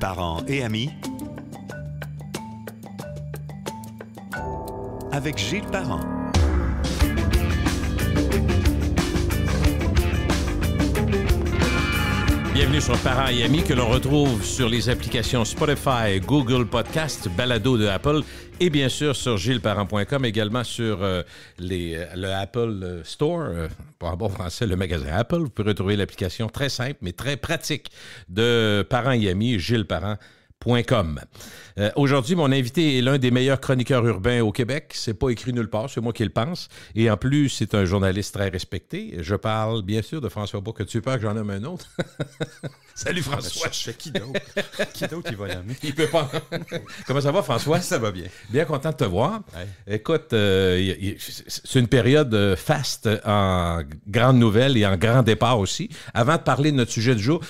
Parents et amis, avec Gilles Parent. Bienvenue sur Parents et amis que l'on retrouve sur les applications Spotify, Google Podcast, Balado de Apple et bien sûr sur gillesparent.com, également sur le Apple Store, pour un bon français, le magasin Apple. Vous pouvez retrouver l'application très simple mais très pratique de Parents et amis, gillesparent.com. Aujourd'hui, mon invité est l'un des meilleurs chroniqueurs urbains au Québec. C'est pas écrit nulle part, c'est moi qui le pense. Et en plus, c'est un journaliste très respecté. Je parle bien sûr de François Bourque. As-tu peur que j'en nomme un autre? Salut François. Je sais qui d'autre? Qui d'autre il va l'amener? Il peut pas. Comment ça va, François? Ça va bien. Bien content de te voir. Ouais. Écoute, c'est une période faste en grandes nouvelles et en grand départ aussi. Avant de parler de notre sujet du jour,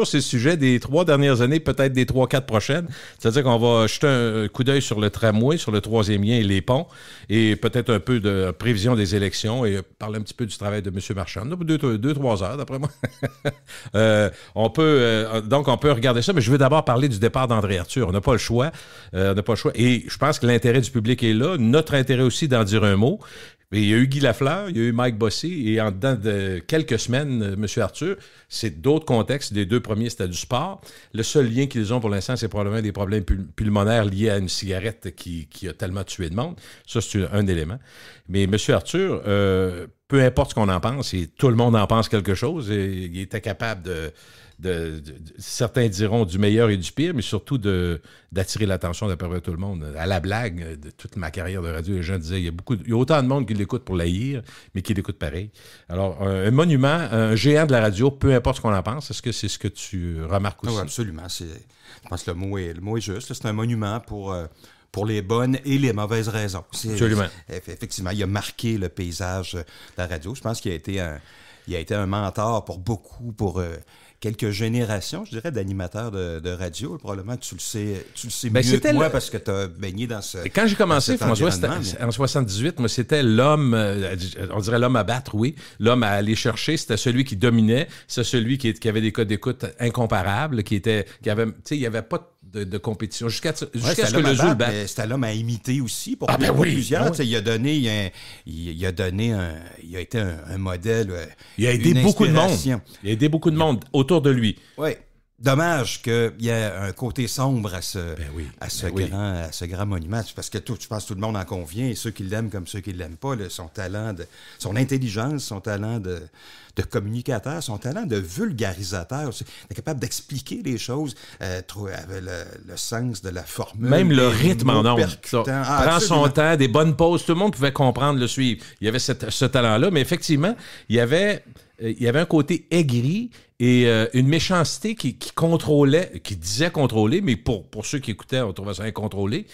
c'est le sujet des 3 dernières années, peut-être des 3-4 prochaines. C'est-à-dire qu'on va jeter un coup d'œil sur le tramway, sur le 3e lien et les ponts, et peut-être un peu de prévision des élections et parler un petit peu du travail de M. Marchand. 2-3 heures, d'après moi. On peut regarder ça, mais je veux d'abord parler du départ d'André Arthur. On n'a pas le choix. Et je pense que l'intérêt du public est là. Notre intérêt aussi d'en dire un mot. Et il y a eu Guy Lafleur, il y a eu Mike Bossy, et en dedans de quelques semaines, M. Arthur, c'est d'autres contextes. Les 2 premiers, c'était du sport. Le seul lien qu'ils ont pour l'instant, c'est probablement des problèmes pulmonaires liés à une cigarette qui a tellement tué de monde. Ça, c'est un élément. Mais M. Arthur, peu importe ce qu'on en pense, et tout le monde en pense quelque chose, et il était capable certains diront du meilleur et du pire, mais surtout d'attirer l'attention d'à peu près tout le monde. À la blague de toute ma carrière de radio, les gens disaient il y a autant de monde qui l'écoute pour l'haïr, mais qui l'écoute pareil. Alors, un monument, un géant de la radio, peu importe ce qu'on en pense, est-ce que c'est ce que tu remarques aussi? Oui, absolument. Je pense que le mot est juste. C'est un monument pour les bonnes et les mauvaises raisons. Absolument. Effectivement, il a marqué le paysage de la radio. Je pense qu'il a été un mentor pour beaucoup, pour quelques générations, je dirais, d'animateurs de radio. Probablement que tu le sais mieux que moi parce que tu as baigné dans ce. Quand j'ai commencé, François, en 78, moi, c'était l'homme, on dirait l'homme à battre, oui. L'homme à aller chercher, c'était celui qui dominait, c'est celui qui avait des codes d'écoute incomparables, il n'y avait pas de compétition jusqu'à ce que le zoo le batte. C'était l'homme à imiter aussi pour plusieurs. Oui. Il a été un modèle. Il a aidé beaucoup de monde. Il a aidé beaucoup de monde autour de lui. Oui. Dommage qu'il y ait un côté sombre à ce grand monument. Parce que je pense que tout le monde en convient, et ceux qui l'aiment comme ceux qui ne l'aiment pas, son intelligence, son talent de communicateur, son talent de vulgarisateur. Il est capable d'expliquer les choses avec le sens de la formule. Même le rythme en ondes. Prend son temps, des bonnes pauses. Tout le monde pouvait comprendre, le suivre. Il y avait ce talent-là, mais effectivement, il y avait un côté aigri et une méchanceté qui contrôlait, qui disait contrôler, mais pour ceux qui écoutaient, on trouvait ça incontrôlé,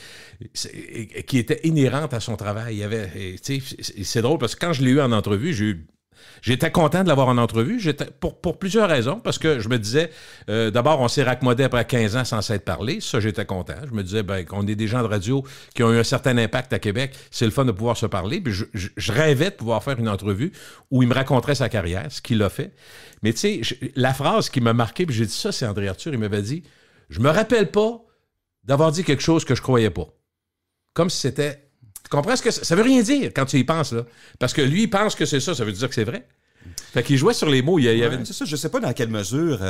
qui était inhérente à son travail. C'est drôle parce que quand je l'ai eu en entrevue, j'étais content de l'avoir en entrevue, pour plusieurs raisons, parce que je me disais, d'abord, on s'est raccommodé après 15 ans sans s'être parlé, ça, j'étais content. Je me disais, qu'on est des gens de radio qui ont eu un certain impact à Québec, c'est le fun de pouvoir se parler, puis je rêvais de pouvoir faire une entrevue où il me raconterait sa carrière, ce qu'il a fait. Mais tu sais, la phrase qui m'a marqué, puis j'ai dit ça, c'est André Arthur, il m'avait dit, je me rappelle pas d'avoir dit quelque chose que je croyais pas. Comme si c'était... Tu comprends ce que ça veut rien dire quand tu y penses, là. Parce que lui, il pense que c'est ça veut dire que c'est vrai. Fait qu'il jouait sur les mots. C'est ça, je sais pas dans quelle mesure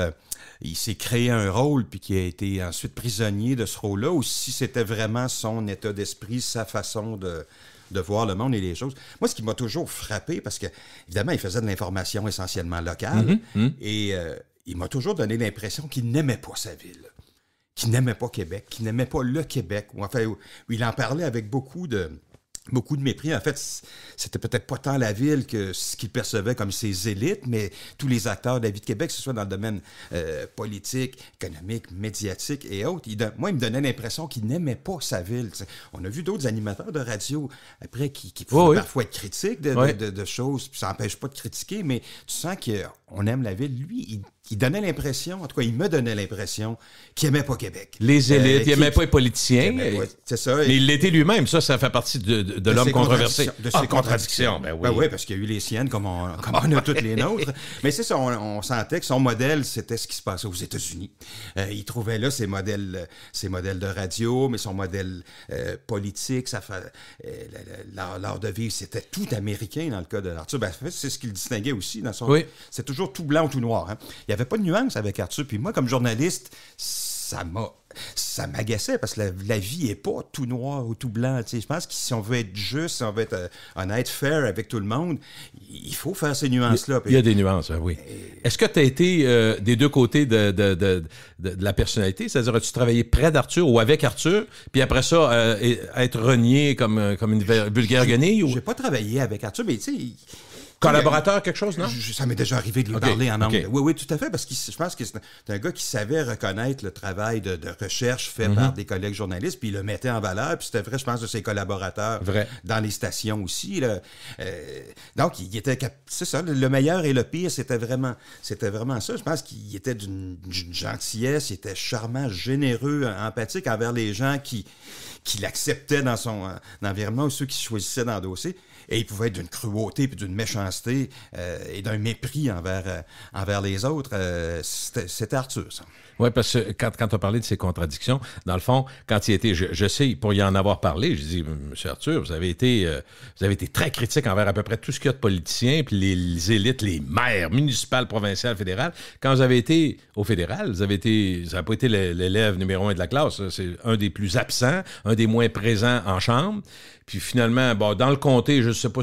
il s'est créé un rôle puis qu'il a été ensuite prisonnier de ce rôle-là, ou si c'était vraiment son état d'esprit, sa façon de voir le monde et les choses. Moi, ce qui m'a toujours frappé, parce que, évidemment, il faisait de l'information essentiellement locale, et il m'a toujours donné l'impression qu'il n'aimait pas sa ville, qu'il n'aimait pas Québec, qu'il n'aimait pas le Québec, où il en parlait avec beaucoup de mépris. En fait, c'était peut-être pas tant la ville que ce qu'il percevait comme ses élites, mais tous les acteurs de la vie de Québec, que ce soit dans le domaine politique, économique, médiatique et autres. Moi, il me donnait l'impression qu'il n'aimait pas sa ville. T'sais. On a vu d'autres animateurs de radio, après, qui pouvaient parfois être critiques de choses, puis ça n'empêche pas de critiquer, mais tu sens on aime la ville. Lui, il donnait l'impression, en tout cas, il me donnait l'impression qu'il n'aimait pas Québec. Les élites, il n'aimait pas les politiciens. C'est ça. Mais il l'était lui-même. Ça fait partie de l'homme controversé. De ses contradictions. Ben oui, parce qu'il y a eu les siennes comme on a toutes les nôtres. Mais c'est ça, on sentait que son modèle, c'était ce qui se passait aux États-Unis. Il trouvait là ses modèles de radio, mais son modèle politique, l'art de vivre, c'était tout américain dans le cas de Arthur. Ben, c'est ce qui le distinguait aussi. C'est toujours tout blanc ou tout noir. Hein. Il n'y avait pas de nuance avec Arthur. Puis moi, comme journaliste, ça m'agaçait parce que la vie n'est pas tout noir ou tout blanc. Tu sais. Je pense que si on veut être juste, si on veut être honnête, fair avec tout le monde, il faut faire ces nuances-là. Il y a des nuances, oui. Est-ce que tu as été des deux côtés de la personnalité? C'est-à-dire, as-tu travaillé près d'Arthur ou avec Arthur, puis après ça, être renié comme une vulgaire guenille? J'ai pas travaillé avec Arthur, mais tu sais... Collaborateur, quelque chose, non? Ça m'est déjà arrivé de lui parler en anglais. Oui, tout à fait, parce que je pense que c'est un gars qui savait reconnaître le travail de recherche fait par des collègues journalistes, puis il le mettait en valeur, puis c'était vrai, je pense, de ses collaborateurs dans les stations aussi. Là. Donc, il était... C'est ça, le meilleur et le pire, c'était vraiment ça. Je pense qu'il était d'une gentillesse, il était charmant, généreux, empathique envers les gens qui l'acceptaient dans son environnement ou ceux qui choisissaient d'endosser. Et il pouvait être d'une cruauté puis d'une méchanceté et d'un mépris envers les autres. C'était Arthur, ça. Oui, parce que quand tu as parlé de ces contradictions, dans le fond, quand il était, je sais, pour y en avoir parlé, je dis, M. Arthur, vous avez été très critique envers à peu près tout ce qu'il y a de politiciens, puis les élites, les maires municipales, provinciales, fédérales. Quand vous avez été au fédéral, ça n'a pas été l'élève numéro 1 de la classe. C'est un des plus absents, un des moins présents en chambre. Puis finalement, dans le comté, je ne sais pas,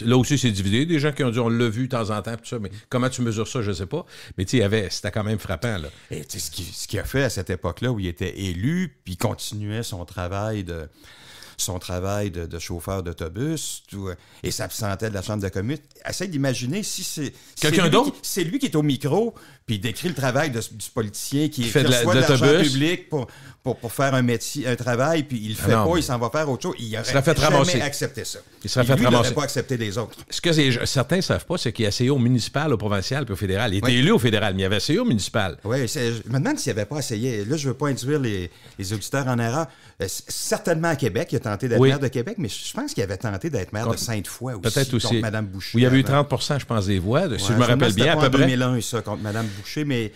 là aussi c'est divisé. Des gens qui ont dit on l'a vu de temps en temps, tout ça, mais comment tu mesures ça, je ne sais pas. Mais tu sais, c'était quand même frappant, là. Et tu sais, ce qu'il a fait à cette époque-là où il était élu, puis il continuait son travail de chauffeur d'autobus et s'absentait de la chambre de commune. Essaye d'imaginer si c'est quelqu'un d'autre. C'est lui qui est au micro puis il décrit le travail du politicien qui fait reçoit de l'argent public pour faire un métier, un travail, puis il le fait pas, il s'en va faire autre chose. Il n'aurait jamais accepté ça. Il serait fait ramasser. Il n'aurait pas accepté des autres. Ce que certains ne savent pas, c'est qu'il a essayé au municipal, au provincial puis au fédéral. Il était élu au fédéral, mais il avait essayé au municipal. Oui, je me demande s'il n'avait pas essayé. Là, je ne veux pas induire les auditeurs en erreur. Certainement à Québec, il a tenté d'être maire de Québec, mais je pense qu'il avait tenté d'être maire de Sainte-Foy aussi. Peut-être aussi. Contre Mme Boucher. Où il y avait eu 30%, je pense, des voix, si je me rappelle bien, à peu près. En 2001, ça, contre Mme Boucher, mais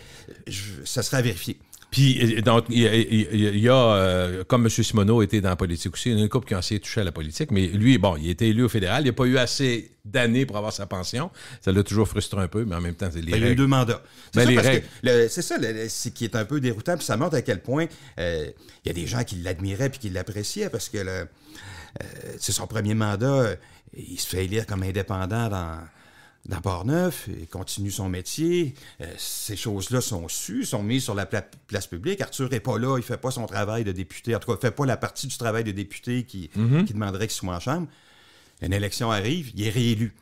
ça serait à vérifier. Puis, donc, il y a comme M. Simoneau était dans la politique aussi, il y en a une couple qui ont essayé de toucher à la politique, mais lui, il était élu au fédéral, il n'a pas eu assez d'années pour avoir sa pension. Ça l'a toujours frustré un peu, mais en même temps, c'est les règles. Il a eu 2 mandats. C'est ça, c'est qui est un peu déroutant, puis ça montre à quel point il y a des gens qui l'admiraient puis qui l'appréciaient, parce que c'est son premier mandat, il se fait élire comme indépendant dans Port-Neuf, il continue son métier. Ces choses-là sont sues, sont mises sur la place publique. Arthur n'est pas là, il ne fait pas son travail de député. En tout cas, il ne fait pas la partie du travail de député qui demanderait qu'il soit en chambre. Une élection arrive, il est réélu.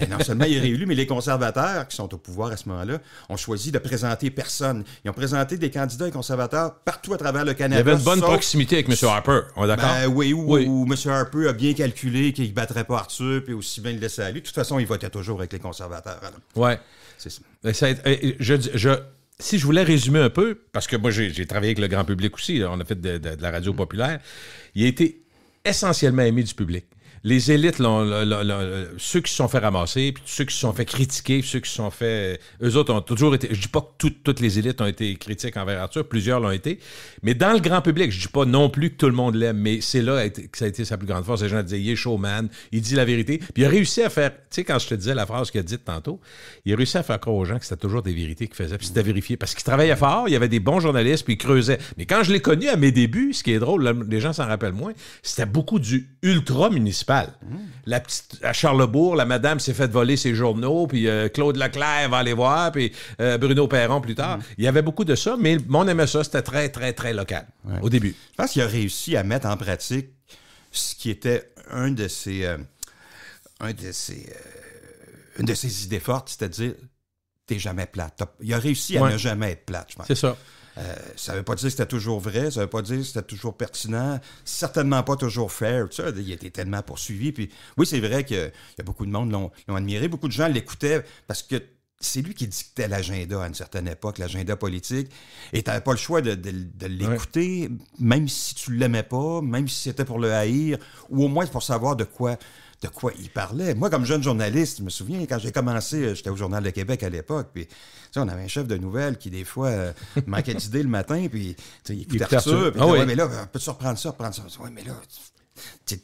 Et non seulement il est réélu, mais les conservateurs, qui sont au pouvoir à ce moment-là, ont choisi de présenter personne. Ils ont présenté des candidats conservateurs partout à travers le Canada. Il y avait une bonne proximité avec M. Harper, on est d'accord? Oui, où M. Harper a bien calculé qu'il ne battrait pas Arthur, puis aussi bien le laisser à lui. De toute façon, il votait toujours avec les conservateurs. Oui. C'est ça. Si je voulais résumer un peu, parce que moi, j'ai travaillé avec le grand public aussi, là, on a fait de la radio populaire, il a été essentiellement aimé du public. Les élites, ceux qui se sont fait ramasser, puis ceux qui se sont fait critiquer, puis ceux qui se sont fait... Eux autres ont toujours été... Je dis pas que toutes les élites ont été critiques envers Arthur, plusieurs l'ont été, mais dans le grand public, je dis pas non plus que tout le monde l'aime, mais c'est là que ça a été sa plus grande force. Les gens disaient, il est showman, il dit la vérité, puis il a réussi à faire... Tu sais, quand je te disais la phrase qu'il a dite tantôt, il a réussi à faire croire aux gens que c'était toujours des vérités qu'il faisait, puis c'était vérifié, parce qu'il travaillait fort, il y avait des bons journalistes, puis il creusait. Mais quand je l'ai connu à mes débuts, ce qui est drôle, là, les gens s'en rappellent moins, c'était beaucoup du ultra-municipal. La petite, à Charlesbourg, la madame s'est fait voler ses journaux, puis Claude Leclerc va aller voir, puis Bruno Perron plus tard. Il y avait beaucoup de ça, mais le monde aimait ça. C'était très, très, très local au début. Je pense qu'il a réussi à mettre en pratique ce qui était une de ses idées fortes, c'est-à-dire t'es jamais plate. Il a réussi à ne jamais être plate, je pense. C'est ça. Ça ne veut pas dire que c'était toujours vrai, ça ne veut pas dire que c'était toujours pertinent, certainement pas toujours fair. Tout ça, il a été tellement poursuivi. Puis, oui, c'est vrai qu'il y a beaucoup de monde l'ont admiré, beaucoup de gens l'écoutaient parce que c'est lui qui dictait l'agenda à une certaine époque, l'agenda politique, et tu n'avais pas le choix de l'écouter, même si tu ne l'aimais pas, même si c'était pour le haïr, ou au moins pour savoir de quoi il parlait. Moi, comme jeune journaliste, je me souviens, quand j'ai commencé, j'étais au Journal de Québec à l'époque, puis on avait un chef de nouvelles qui, des fois, manquait d'idées le matin, puis il écoutait Arthur, puis ouais, mais là, peux-tu reprendre ça? Oui, mais là...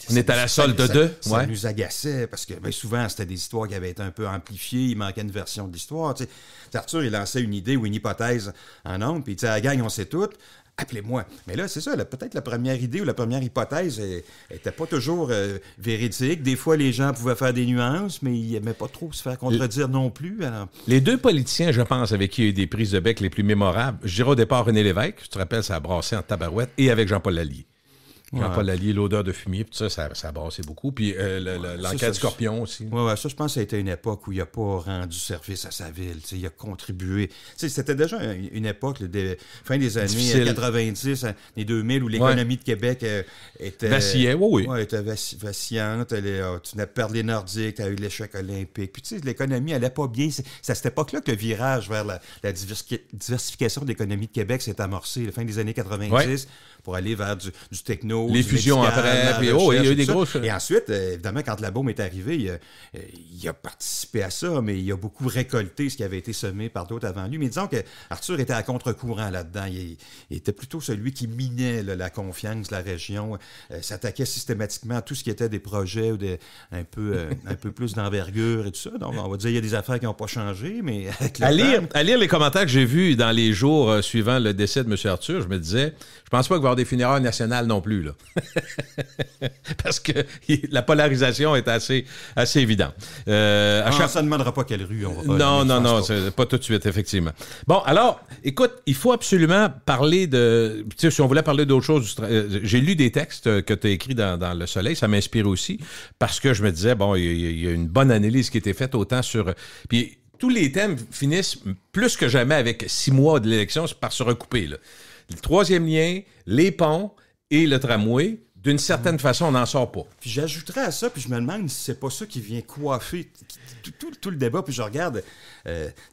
On est à la solde de. Ça nous agaçait parce que souvent, c'était des histoires qui avaient été un peu amplifiées. Il manquait une version de l'histoire. Arthur, il lançait une idée ou une hypothèse en ondes. Puis, à la gang, on sait tout. Appelez-moi. Mais là, c'est ça. Peut-être la première idée ou la première hypothèse n'était pas toujours véridique. Des fois, les gens pouvaient faire des nuances, mais ils n'aimaient pas trop se faire contredire non plus. Alors... Les deux politiciens, je pense, avec qui il y a eu des prises de bec les plus mémorables, je dirais au départ René Lévesque, je te rappelle, ça a brassé en tabarouette, et avec Jean-Paul Lallier. Jean-Paul Lallier, l'odeur de fumier, puis ça a brassé beaucoup. Puis l'enquête Scorpion aussi. Oui, ça, je pense que ça a été une époque où il n'a pas rendu service à sa ville. Il a contribué. C'était déjà une époque, fin des années 90, les 2000, où l'économie de Québec était... Vacillait, oui. Oui, était vacillante. Tu n'as perdu les Nordiques, tu as eu l'échec olympique. Puis, l'économie n'allait pas bien. C'est à cette époque-là que le virage vers la diversification de l'économie de Québec s'est amorcé, la fin des années 90, pour aller vers du techno. Les fusions après, puis il y a eu des grosses... Et ensuite, évidemment, quand la Baume est arrivé, il a participé à ça, mais il a beaucoup récolté ce qui avait été semé par d'autres avant lui. Mais disons qu'Arthur était à contre-courant là-dedans. Il était plutôt celui qui minait la confiance de la région, s'attaquait systématiquement à tout ce qui était des projets ou un peu plus d'envergure et tout ça. Donc, on va dire qu'il y a des affaires qui n'ont pas changé, mais... À lire les commentaires que j'ai vus dans les jours suivant le décès de M. Arthur, je me disais, je pense pas qu'il va y avoir des funérailles nationales non plus, là. Parce que la polarisation est assez évidente. Ça ne demandera pas quelle rue on va. Non, pas tout de suite, effectivement. Bon, alors, écoute, il faut absolument parler de... Tu sais, si on voulait parler d'autre chose, j'ai lu des textes que tu as écrits dans Le Soleil, ça m'inspire aussi, parce que je me disais, bon, il y a une bonne analyse qui a été faite autant sur... Puis tous les thèmes finissent plus que jamais avec 6 mois de l'élection par se recouper, là. Le troisième lien, les ponts et le tramway, d'une certaine façon, on n'en sort pas. Puis j'ajouterais à ça, puis je me demande si c'est pas ça qui vient coiffer tout le débat. Puis je regarde,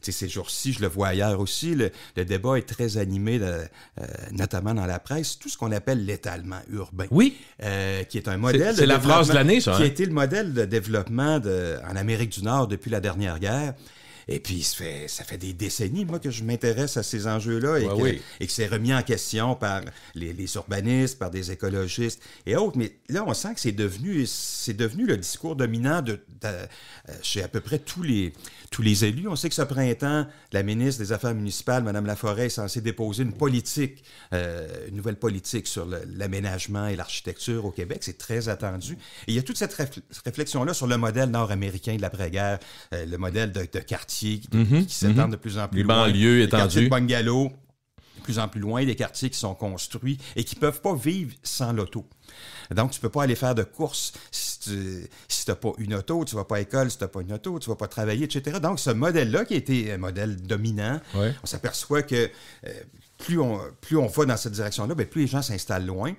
ces jours-ci, je le vois ailleurs aussi, le débat est très animé, notamment dans la presse, tout ce qu'on appelle l'étalement urbain. Oui. Qui est un modèle c'est la phrase de l'année, ça. Qui a été le modèle de développement en Amérique du Nord depuis la dernière guerre. Et puis, ça fait des décennies, moi, que je m'intéresse à ces enjeux-là et que c'est remis en question par les urbanistes, par des écologistes et autres. Mais là, on sent que c'est devenu le discours dominant chez à peu près tous les élus. On sait que ce printemps, la ministre des Affaires municipales, Mme Laforêt, est censée déposer une nouvelle politique sur l'aménagement et l'architecture au Québec. C'est très attendu. Et il y a toute cette réflexion-là sur le modèle nord-américain de l'après-guerre, le modèle de quartier qui s'étendent de plus en plus loin. Les banlieues étendues. Les quartiers de bungalows, de plus en plus loin, des quartiers qui sont construits et qui ne peuvent pas vivre sans l'auto. Donc, tu ne peux pas aller faire de courses si tu n'as pas une auto, tu ne vas pas à l'école si tu n'as pas une auto, tu ne vas pas travailler, etc. Donc, ce modèle-là, qui a été un modèle dominant, on s'aperçoit que plus on va dans cette direction-là, plus les gens s'installent loin.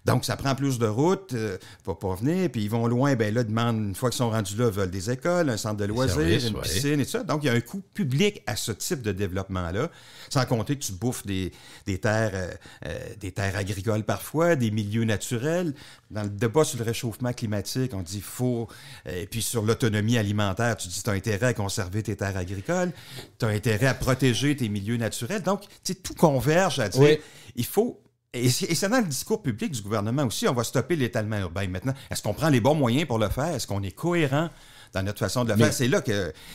Donc, ça prend plus de routes pour venir, puis ils vont loin, là, demandent, une fois qu'ils sont rendus là, veulent des écoles, un centre de loisirs, une piscine et tout ça. Donc, il y a un coût public à ce type de développement-là, sans compter que tu bouffes des terres agricoles parfois, des milieux naturels. Dans le débat sur le réchauffement climatique, on dit et puis sur l'autonomie alimentaire, tu dis tu as intérêt à conserver tes terres agricoles, tu as intérêt à protéger tes milieux naturels. Donc, tu sais, tout converge à dire, il faut... Et c'est dans le discours public du gouvernement aussi, on va stopper l'étalement urbain maintenant. Est-ce qu'on prend les bons moyens pour le faire? Est-ce qu'on est cohérent dans notre façon de le faire?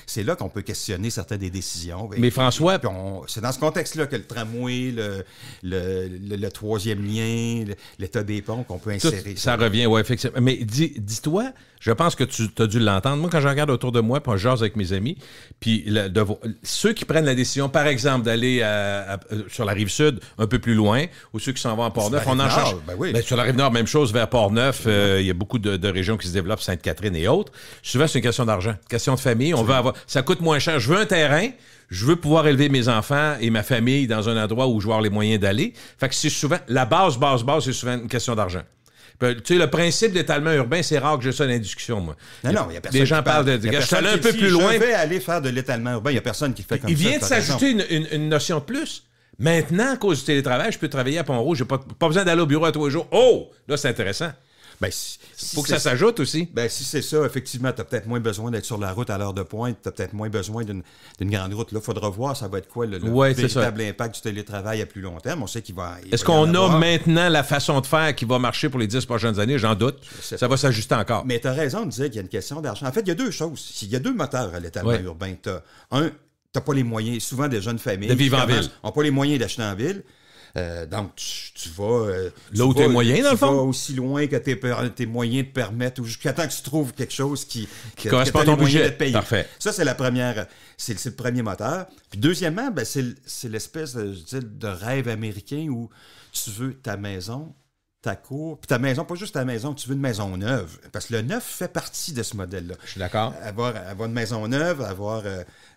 C'est là qu'on peut questionner certaines des décisions. Mais François... C'est dans ce contexte-là que le tramway, le troisième lien, l'état des ponts qu'on peut insérer. Ça revient, oui, effectivement. Mais dis-toi, je pense que tu as dû l'entendre. Moi, quand je regarde autour de moi, puis je jase avec mes amis, puis ceux qui prennent la décision, par exemple, d'aller sur la Rive-Sud un peu plus loin, ou ceux qui s'en vont à Port-Neuf, on en change. Sur la Rive-Nord, même chose, vers Port-Neuf, il y a beaucoup de régions qui se développent, Sainte-Catherine et autres. Souvent, c'est une question d'argent, question de famille. On veut avoir, ça coûte moins cher. Je veux un terrain, je veux pouvoir élever mes enfants et ma famille dans un endroit où je vais avoir les moyens d'aller. Fait que c'est souvent, la base, c'est souvent une question d'argent. Tu sais, le principe d'étalement urbain, c'est rare que j'ai ça dans la discussion, moi. Non, il y a personne. Les gens parlent de... Je suis allé un peu plus loin. Je vais aller faire de l'étalement urbain. Il n'y a personne qui fait comme ça. Il vient de s'ajouter une notion de plus. Maintenant, à cause du télétravail, je peux travailler à Pont-Rouge. J'ai pas besoin d'aller au bureau à 3 jours. Oh! Là, c'est intéressant. Ben, faut que ça s'ajoute aussi. Ben, si c'est ça, effectivement, tu as peut-être moins besoin d'être sur la route à l'heure de pointe, tu as peut-être moins besoin d'une grande route. Là, il faudra voir, ça va être quoi le véritable impact du télétravail à plus long terme. On sait qu'il va. Est-ce qu'on a maintenant la façon de faire qui va marcher pour les 10 prochaines années? J'en doute. Ça va s'ajuster encore. Mais tu as raison de dire qu'il y a une question d'argent. En fait, il y a deux choses. Il y a deux moteurs à l'étalement urbain. Tu n'as pas les moyens, souvent des jeunes familles de vivre en ville. N'ont pas les moyens d'acheter en ville. Donc, tu vas... là où tu es moyen, dans le fond? Tu vas aussi loin que tes moyens te permettent, ou jusqu'à temps que tu trouves quelque chose qui correspond à ton budget. Parfait. Ça, c'est la première... C'est le premier moteur. Puis deuxièmement, ben, c'est l'espèce de rêve américain où tu veux ta maison, ta cour, puis ta maison, pas juste ta maison, tu veux une maison neuve. Parce que le neuf fait partie de ce modèle-là. Je suis d'accord. Avoir une maison neuve, avoir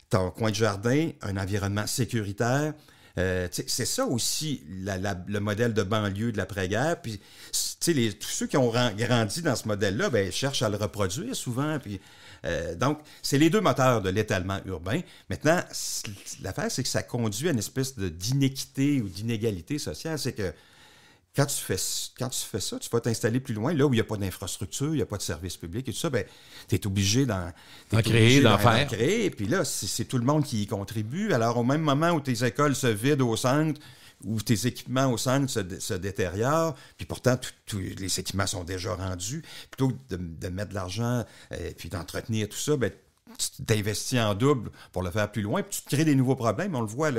ton coin de jardin, un environnement sécuritaire... c'est ça aussi le modèle de banlieue de l'après-guerre. Puis, tous ceux qui ont grandi dans ce modèle-là, ben, cherchent à le reproduire souvent. Puis, donc, c'est les deux moteurs de l'étalement urbain. Maintenant, l'affaire, c'est que ça conduit à une espèce d'inéquité ou d'inégalité sociale. C'est que quand tu fais ça, tu vas t'installer plus loin, là où il n'y a pas d'infrastructure, il n'y a pas de service public et tout ça, ben, tu es obligé d'en créer. Puis là, c'est tout le monde qui y contribue. Alors, au même moment où tes écoles se vident au centre, où tes équipements au centre se détériorent, puis pourtant, tous les équipements sont déjà rendus, plutôt que de mettre de l'argent puis d'entretenir tout ça, ben, tu t'investis en double pour le faire plus loin, puis tu te crées des nouveaux problèmes. On le voit,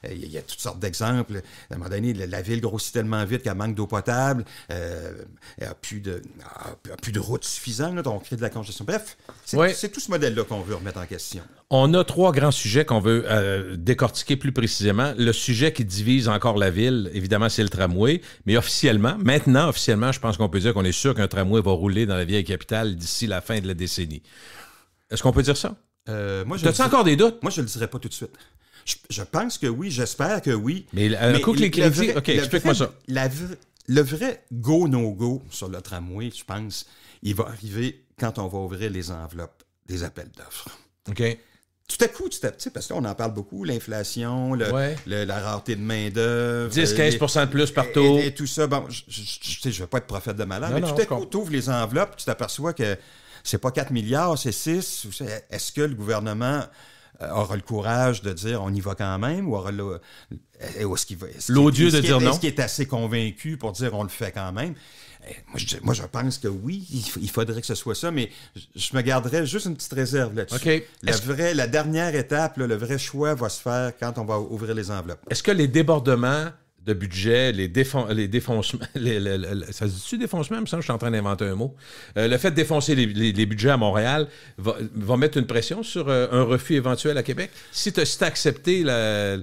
il y a toutes sortes d'exemples. À un moment donné, la ville grossit tellement vite qu'elle manque d'eau potable, elle n'a plus de routes suffisantes, on crée de la congestion. Bref, c'est tout ce modèle-là qu'on veut remettre en question. On a 3 grands sujets qu'on veut décortiquer plus précisément. Le sujet qui divise encore la ville, évidemment, c'est le tramway, mais maintenant, je pense qu'on peut dire qu'on est sûr qu'un tramway va rouler dans la vieille capitale d'ici la fin de la décennie. Est-ce qu'on peut dire ça? T'as-tu encore des doutes? Moi, je ne le dirais pas tout de suite. Je pense que oui, j'espère que oui. Mais un coup que les crédits... OK, explique-moi ça. Le vrai go-no-go sur le tramway, je pense, il va arriver quand on va ouvrir les enveloppes des appels d'offres. OK. Tout à coup, parce qu'on en parle beaucoup, l'inflation, la rareté de main-d'œuvre. 10-15 de plus partout. Et tout ça. Bon, je ne veux pas être prophète de malheur, mais tout à coup, tu ouvres les enveloppes, tu t'aperçois que c'est pas 4 milliards, c'est 6. Est-ce que le gouvernement aura le courage de dire on y va quand même, ou est-ce qu'il va... L'odieux de dire non. Est-ce qu'il est assez convaincu pour dire on le fait quand même? Moi, je pense que oui, il faudrait que ce soit ça, mais je me garderais juste une petite réserve là-dessus. Okay. La dernière étape, le vrai choix va se faire quand on va ouvrir les enveloppes. Est-ce que les débordements de budget, les défoncements... ça se dit-tu défoncement? Il me semble que je suis en train d'inventer un mot. Le fait de défoncer les budgets à Montréal va mettre une pression sur un refus éventuel à Québec? Si tu as accepté de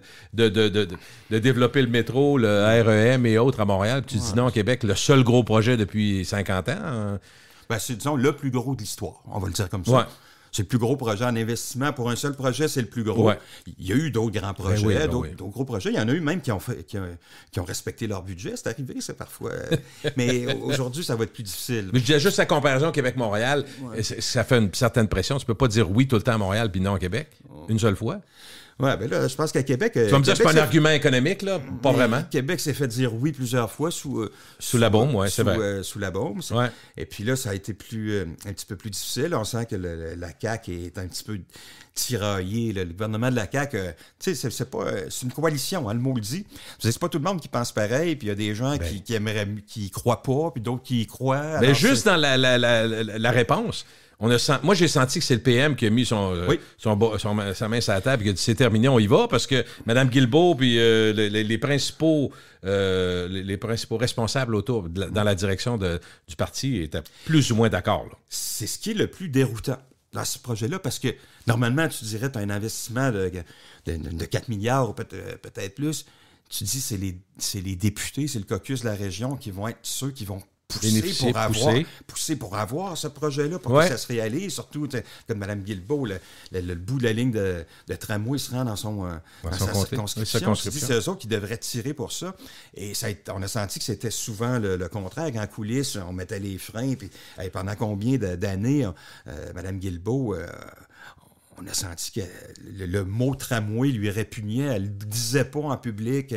développer le métro, le REM et autres à Montréal, puis tu dis non à Québec, le seul gros projet depuis 50 ans... Ben, c'est, disons, le plus gros de l'histoire. On va le dire comme ça. Ouais. C'est le plus gros projet en investissement. Pour un seul projet, c'est le plus gros. Ouais. Il y a eu d'autres grands projets, d'autres gros projets. Il y en a eu même qui ont respecté leur budget. C'est arrivé, ça, parfois. Mais aujourd'hui, ça va être plus difficile. Mais je disais juste la comparaison Québec-Montréal, ça fait une certaine pression. Tu peux pas dire oui tout le temps à Montréal puis non à Québec, une seule fois. Oui, bien là, je pense qu'à Québec... Tu vas me dire que c'est pas un argument économique, là? Pas vraiment. Québec s'est fait dire oui plusieurs fois sous la baume, oui, c'est vrai. Sous la baume. Ouais. Et puis là, ça a été un petit peu plus difficile. On sent que la CAQ est un petit peu tiraillée. Le gouvernement de la CAQ, tu sais, c'est une coalition, hein, le mot le dit. C'est pas tout le monde qui pense pareil, puis il y a des gens qui y croient pas, puis d'autres qui y croient. Mais juste dans la réponse... Moi, j'ai senti que c'est le PM qui a mis sa main sur la table et qui a dit c'est terminé, on y va, parce que Mme Guilbeault puis les principaux responsables autour dans la direction du parti étaient plus ou moins d'accord. Là. C'est ce qui est le plus déroutant dans ce projet-là, parce que normalement, tu dirais tu as un investissement de 4 milliards ou peut-être plus. Tu dis c'est les députés, c'est le caucus de la région qui vont être ceux qui vont pousser pour avoir ce projet-là, pour que ça se réalise. Surtout, comme Mme Guilbeault, le bout de la ligne de tramway se rend dans sa circonscription. C'est eux autres qui devraient tirer pour ça. Et on a senti que c'était souvent le contraire. En coulisses, on mettait les freins. Puis, pendant combien d'années, Mme Guilbeault... on a senti que le mot tramway lui répugnait. Elle ne le disait pas en public,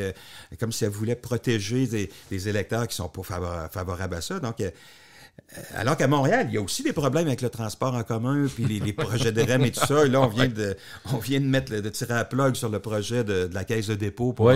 comme si elle voulait protéger des électeurs qui ne sont pas favorables à ça. Donc, alors qu'à Montréal, il y a aussi des problèmes avec le transport en commun, puis les projets de REM et tout ça. Et là, on vient de tirer à plug sur le projet de la caisse de dépôt pour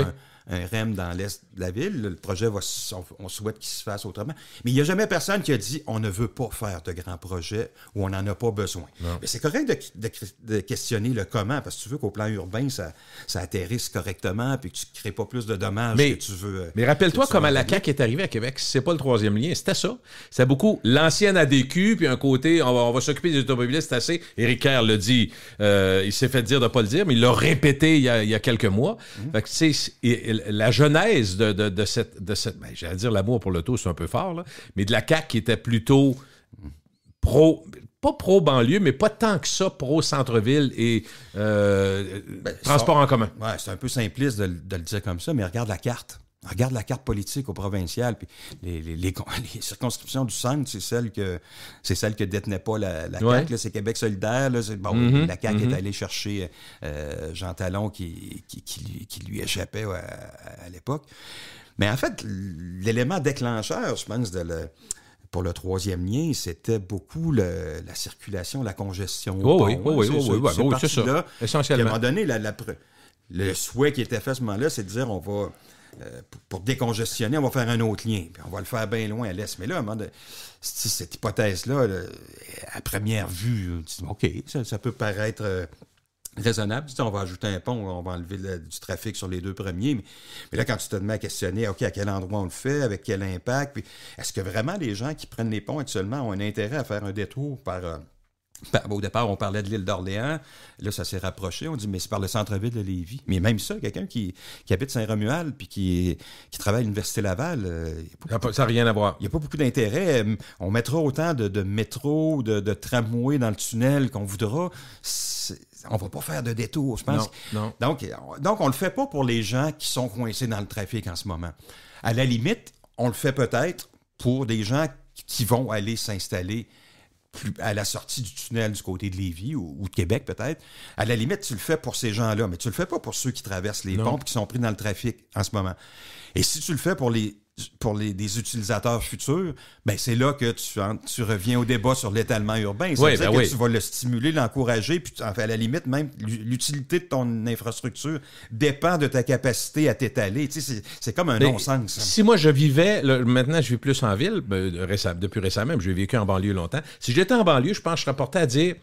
un REM dans l'est de la ville. Le projet, on souhaite qu'il se fasse autrement. Mais il n'y a jamais personne qui a dit on ne veut pas faire de grands projets ou on n'en a pas besoin. Non. Mais c'est correct de questionner le comment, parce que tu veux qu'au plan urbain, ça atterrisse correctement puis que tu ne crées pas plus de dommages que tu veux. Mais rappelle-toi comment la CAQ est arrivée à Québec. C'est pas le troisième lien, c'était ça. C'est beaucoup l'ancienne ADQ, puis un côté, on va s'occuper des automobilistes, c'est assez. Éric Kerr l'a dit, il s'est fait dire de ne pas le dire, mais il l'a répété il y a quelques mois. Fait que, tu sais, la genèse de cette ben, j'allais dire l'amour pour l'auto, c'est un peu fort, là, mais de la CAQ qui était plutôt pas pro-banlieue, mais pas tant que ça pro-centre-ville et transport en commun. Ouais, c'est un peu simpliste de le dire comme ça, mais regarde la carte. Regarde la carte politique au provincial, puis les circonscriptions du centre, c'est celle que détenait pas la CAQ, là, c'est Québec solidaire. Là, la CAQ est allée chercher Jean Talon qui lui échappait à l'époque. Mais en fait, l'élément déclencheur, je pense, pour le troisième lien, c'était beaucoup la circulation, la congestion. Oui, c'est ça. Là, essentiellement. À un moment donné, le souhait qui était fait à ce moment-là, c'est de dire on va... pour décongestionner, on va faire un autre lien. Puis on va le faire bien loin à l'est. Mais là, à un moment donné, cette hypothèse-là, à première vue, OK, ça peut paraître raisonnable. On va ajouter un pont, on va enlever du trafic sur les deux premiers. Mais là, quand tu te mets à questionner, OK, à quel endroit on le fait, avec quel impact, puis est-ce que vraiment les gens qui prennent les ponts actuellement ont un intérêt à faire un détour au départ, on parlait de l'île d'Orléans. Là, ça s'est rapproché. On dit, mais c'est par le centre-ville de Lévis. Mais même ça, quelqu'un qui habite Saint-Romuald puis qui travaille à l'Université Laval, ça n'a rien à voir. Il n'y a pas beaucoup d'intérêt. On mettra autant de métro, de tramway dans le tunnel qu'on voudra. On ne va pas faire de détour, je pense. Non. Donc, on ne le fait pas pour les gens qui sont coincés dans le trafic en ce moment. À la limite, on le fait peut-être pour des gens qui vont aller s'installer à la sortie du tunnel du côté de Lévis ou de Québec peut-être. À la limite, tu le fais pour ces gens-là, mais tu le fais pas pour ceux qui traversent les ponts et qui sont pris dans le trafic en ce moment. Et si tu le fais pour des utilisateurs futurs, ben c'est là que tu reviens au débat sur l'étalement urbain. Ça veut dire que tu vas le stimuler, l'encourager, puis à la limite, même l'utilité de ton infrastructure dépend de ta capacité à t'étaler. Tu sais, c'est comme un non-sens. Si moi je vivais, maintenant je vis plus en ville, depuis récemment, j'ai vécu en banlieue longtemps. Si j'étais en banlieue, je pense que je serais porté à dire,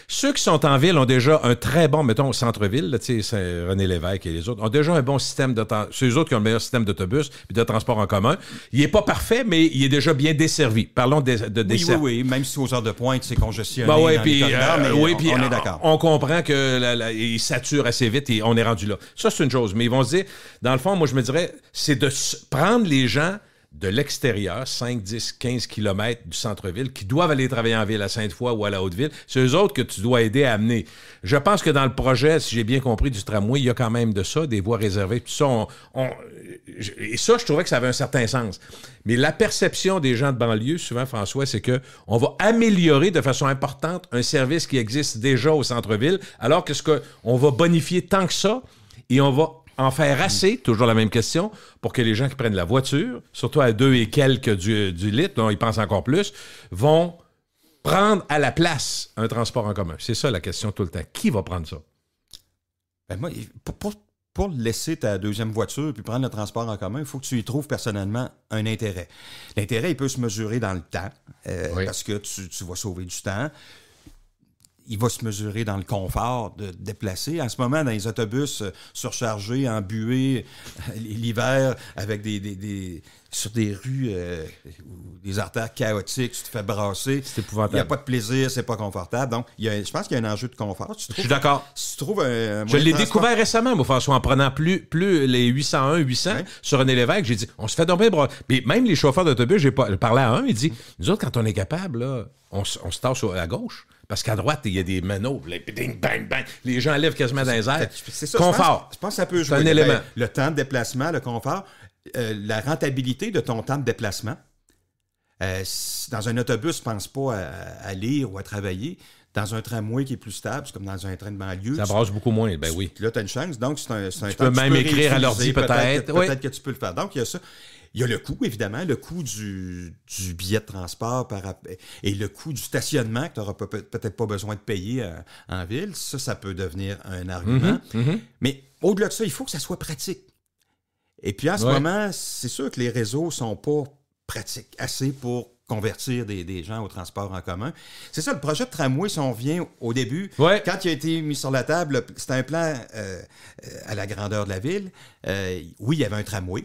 ceux qui sont en ville ont déjà un très bon, mettons au centre-ville, tu sais, René Lévesque et les autres, ont déjà un bon système c'est eux autres qui ont le meilleur système d'autobus et de transport en commun. Il n'est pas parfait, mais il est déjà bien desservi. Parlons de dessert. Oui, même si aux heures de pointe, c'est congestionné. On est d'accord. On comprend qu'il sature assez vite et on est rendu là. Ça, c'est une chose. Mais ils vont se dire, dans le fond, moi, je me dirais, c'est de prendre les gens de l'extérieur, 5, 10, 15 kilomètres du centre-ville, qui doivent aller travailler en ville à Sainte-Foy ou à la Haute-Ville. C'est eux autres que tu dois aider à amener. Je pense que dans le projet, si j'ai bien compris, du tramway, il y a quand même de ça, des voies réservées. Puis ça, et ça, je trouvais que ça avait un certain sens. Mais la perception des gens de banlieue, souvent, François, c'est qu'on va améliorer de façon importante un service qui existe déjà au centre-ville, alors qu'on va bonifier tant que ça, et on va en faire assez, toujours la même question, pour que les gens qui prennent la voiture, surtout à 2 et quelques du litre, dont ils pensent encore plus, vont prendre à la place un transport en commun. C'est ça la question tout le temps. Qui va prendre ça? Ben moi, pour laisser ta deuxième voiture puis prendre le transport en commun, il faut que tu y trouves personnellement un intérêt. L'intérêt, il peut se mesurer dans le temps, parce que tu vas sauver du temps. il va se mesurer dans le confort de déplacer. En ce moment, dans les autobus surchargés, embués, l'hiver, avec sur des rues, des artères chaotiques, tu te fais brasser. C'est épouvantable. Il n'y a pas de plaisir, c'est pas confortable. Donc, je pense qu'il y a un enjeu de confort. Je suis d'accord. Si tu trouves un je l'ai découvert récemment, moi, François, en prenant plus les 801, 800 sur René Lévesque. J'ai dit, on se fait domper. Mais même les chauffeurs d'autobus, j'ai parlé à un, il dit, nous autres, quand on est capable, là, on se tasse à gauche. Parce qu'à droite, il y a des manœuvres. Ding, bang, bang. Les gens lèvent quasiment dans les airs. C'est ça. Confort. Je pense que ça peut jouer. C'est un élément. Le temps de déplacement, le confort, la rentabilité de ton temps de déplacement. Dans un autobus, ne pense pas à lire ou à travailler. Dans un tramway qui est plus stable, c'est comme dans un train de banlieue. Ça brasse beaucoup moins, ben oui. Là, tu as une chance. Donc, c'est un tu peux même écrire à l'ordi, peut-être. Peut-être que tu peux le faire. Donc, il y a ça. Il y a le coût, évidemment, le coût du billet de transport et le coût du stationnement que tu n'auras peut-être pas besoin de payer en ville. Ça peut devenir un argument. Mais au-delà de ça, il faut que ça soit pratique. Et puis, en ce moment, c'est sûr que les réseaux ne sont pas pratiques assez pour convertir des gens au transport en commun. C'est ça, le projet de tramway, si on revient au début, quand il a été mis sur la table, c'était un plan à la grandeur de la ville. Oui, il y avait un tramway.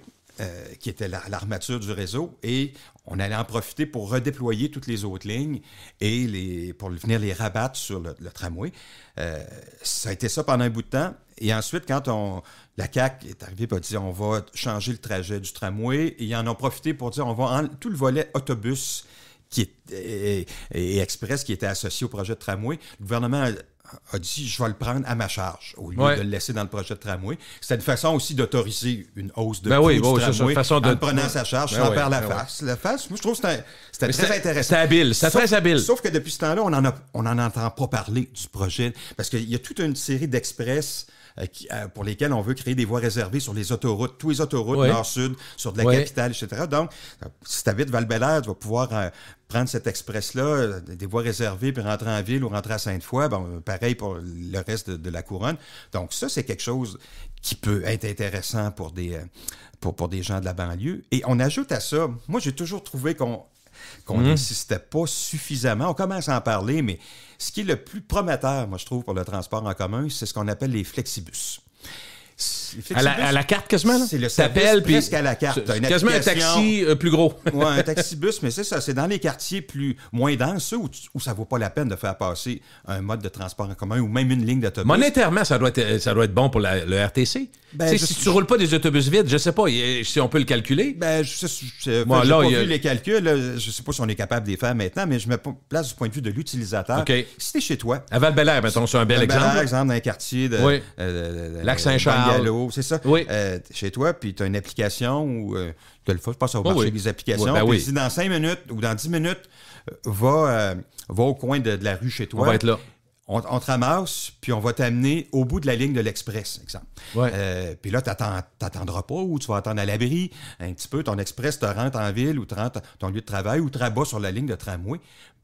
Qui était l'armature du réseau, et on allait en profiter pour redéployer toutes les autres lignes et pour venir les rabattre sur le tramway. Ça a été ça pendant un bout de temps. Et ensuite, quand la CAQ est arrivée et a dit on va changer le trajet du tramway, et ils en ont profité pour dire on va tout le volet autobus et express qui était associé au projet de tramway. Le gouvernement a dit, je vais le prendre à ma charge, au lieu de le laisser dans le projet de tramway. C'était une façon aussi d'autoriser une hausse de coût du tramway en le prenant à sa charge, sans faire la face. La face, moi, je trouve que c'était très intéressant. C'était habile, c'était très habile. Sauf que depuis ce temps-là, on n'en entend pas parler du projet, parce qu'il y a toute une série d'express pour lesquels on veut créer des voies réservées sur les autoroutes, tous les autoroutes nord-sud, sur de la capitale, etc. Donc, si tu habites Val-Bélair, tu vas pouvoir prendre cet express-là, des voies réservées, puis rentrer en ville ou rentrer à Sainte-Foy. Bon, pareil pour le reste de la couronne. Donc, ça, c'est quelque chose qui peut être intéressant pour des gens de la banlieue. Et on ajoute à ça, moi, j'ai toujours trouvé qu'on n'insistait pas suffisamment. On commence à en parler, mais ce qui est le plus prometteur, moi, je trouve, pour le transport en commun, c'est ce qu'on appelle les flexibus. À la carte, quasiment? Là? C'est le service presque à la carte. Quasiment un taxi plus gros. Oui, un taxibus, mais c'est ça. C'est dans les quartiers moins denses, ceux où ça ne vaut pas la peine de faire passer un mode de transport en commun ou même une ligne d'autobus. Monétairement, ça doit être bon pour le RTC. Si tu ne roules pas des autobus vides, je ne sais pas si on peut le calculer. Je n'ai pas vu les calculs. Je ne sais pas si on est capable de les faire maintenant, mais je me place du point de vue de l'utilisateur. Si tu es chez toi... À Val-Bélair, mettons, c'est un bel exemple. Par exemple, dans un quartier de Lac-Saint-Charles. C'est ça. Chez toi, puis tu as une application où tu le fais, je passe au marché des applications. Puis si dans 5 minutes ou dans 10 minutes, va au coin de la rue chez toi. On va être là. On te ramasse, puis on va t'amener au bout de la ligne de l'Express, exemple. Puis là, tu n'attendras pas ou tu vas attendre à l'abri un petit peu. Ton Express te rentre en ville ou te rentre ton lieu de travail ou te rabat sur la ligne de tramway.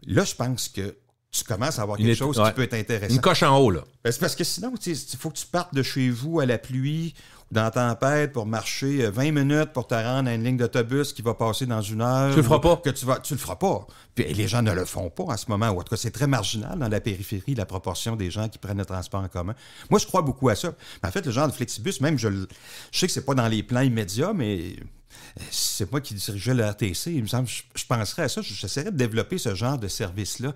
Là, je pense que tu commences à avoir quelque chose qui peut être intéressant. Une coche en haut, là. C'est parce que sinon, il faut que tu partes de chez vous à la pluie ou dans la tempête pour marcher 20 minutes pour te rendre à une ligne d'autobus qui va passer dans 1 heure. Tu le feras pas. Tu le feras pas. Puis les gens ne le font pas en ce moment. Ou en tout cas, c'est très marginal dans la périphérie, la proportion des gens qui prennent le transport en commun. Moi, je crois beaucoup à ça. Mais en fait, le genre de flexibus, même, je sais que c'est pas dans les plans immédiats, mais... C'est moi qui dirigeais le RTC. Il me semble, je penserais à ça. J'essaierais de développer ce genre de service-là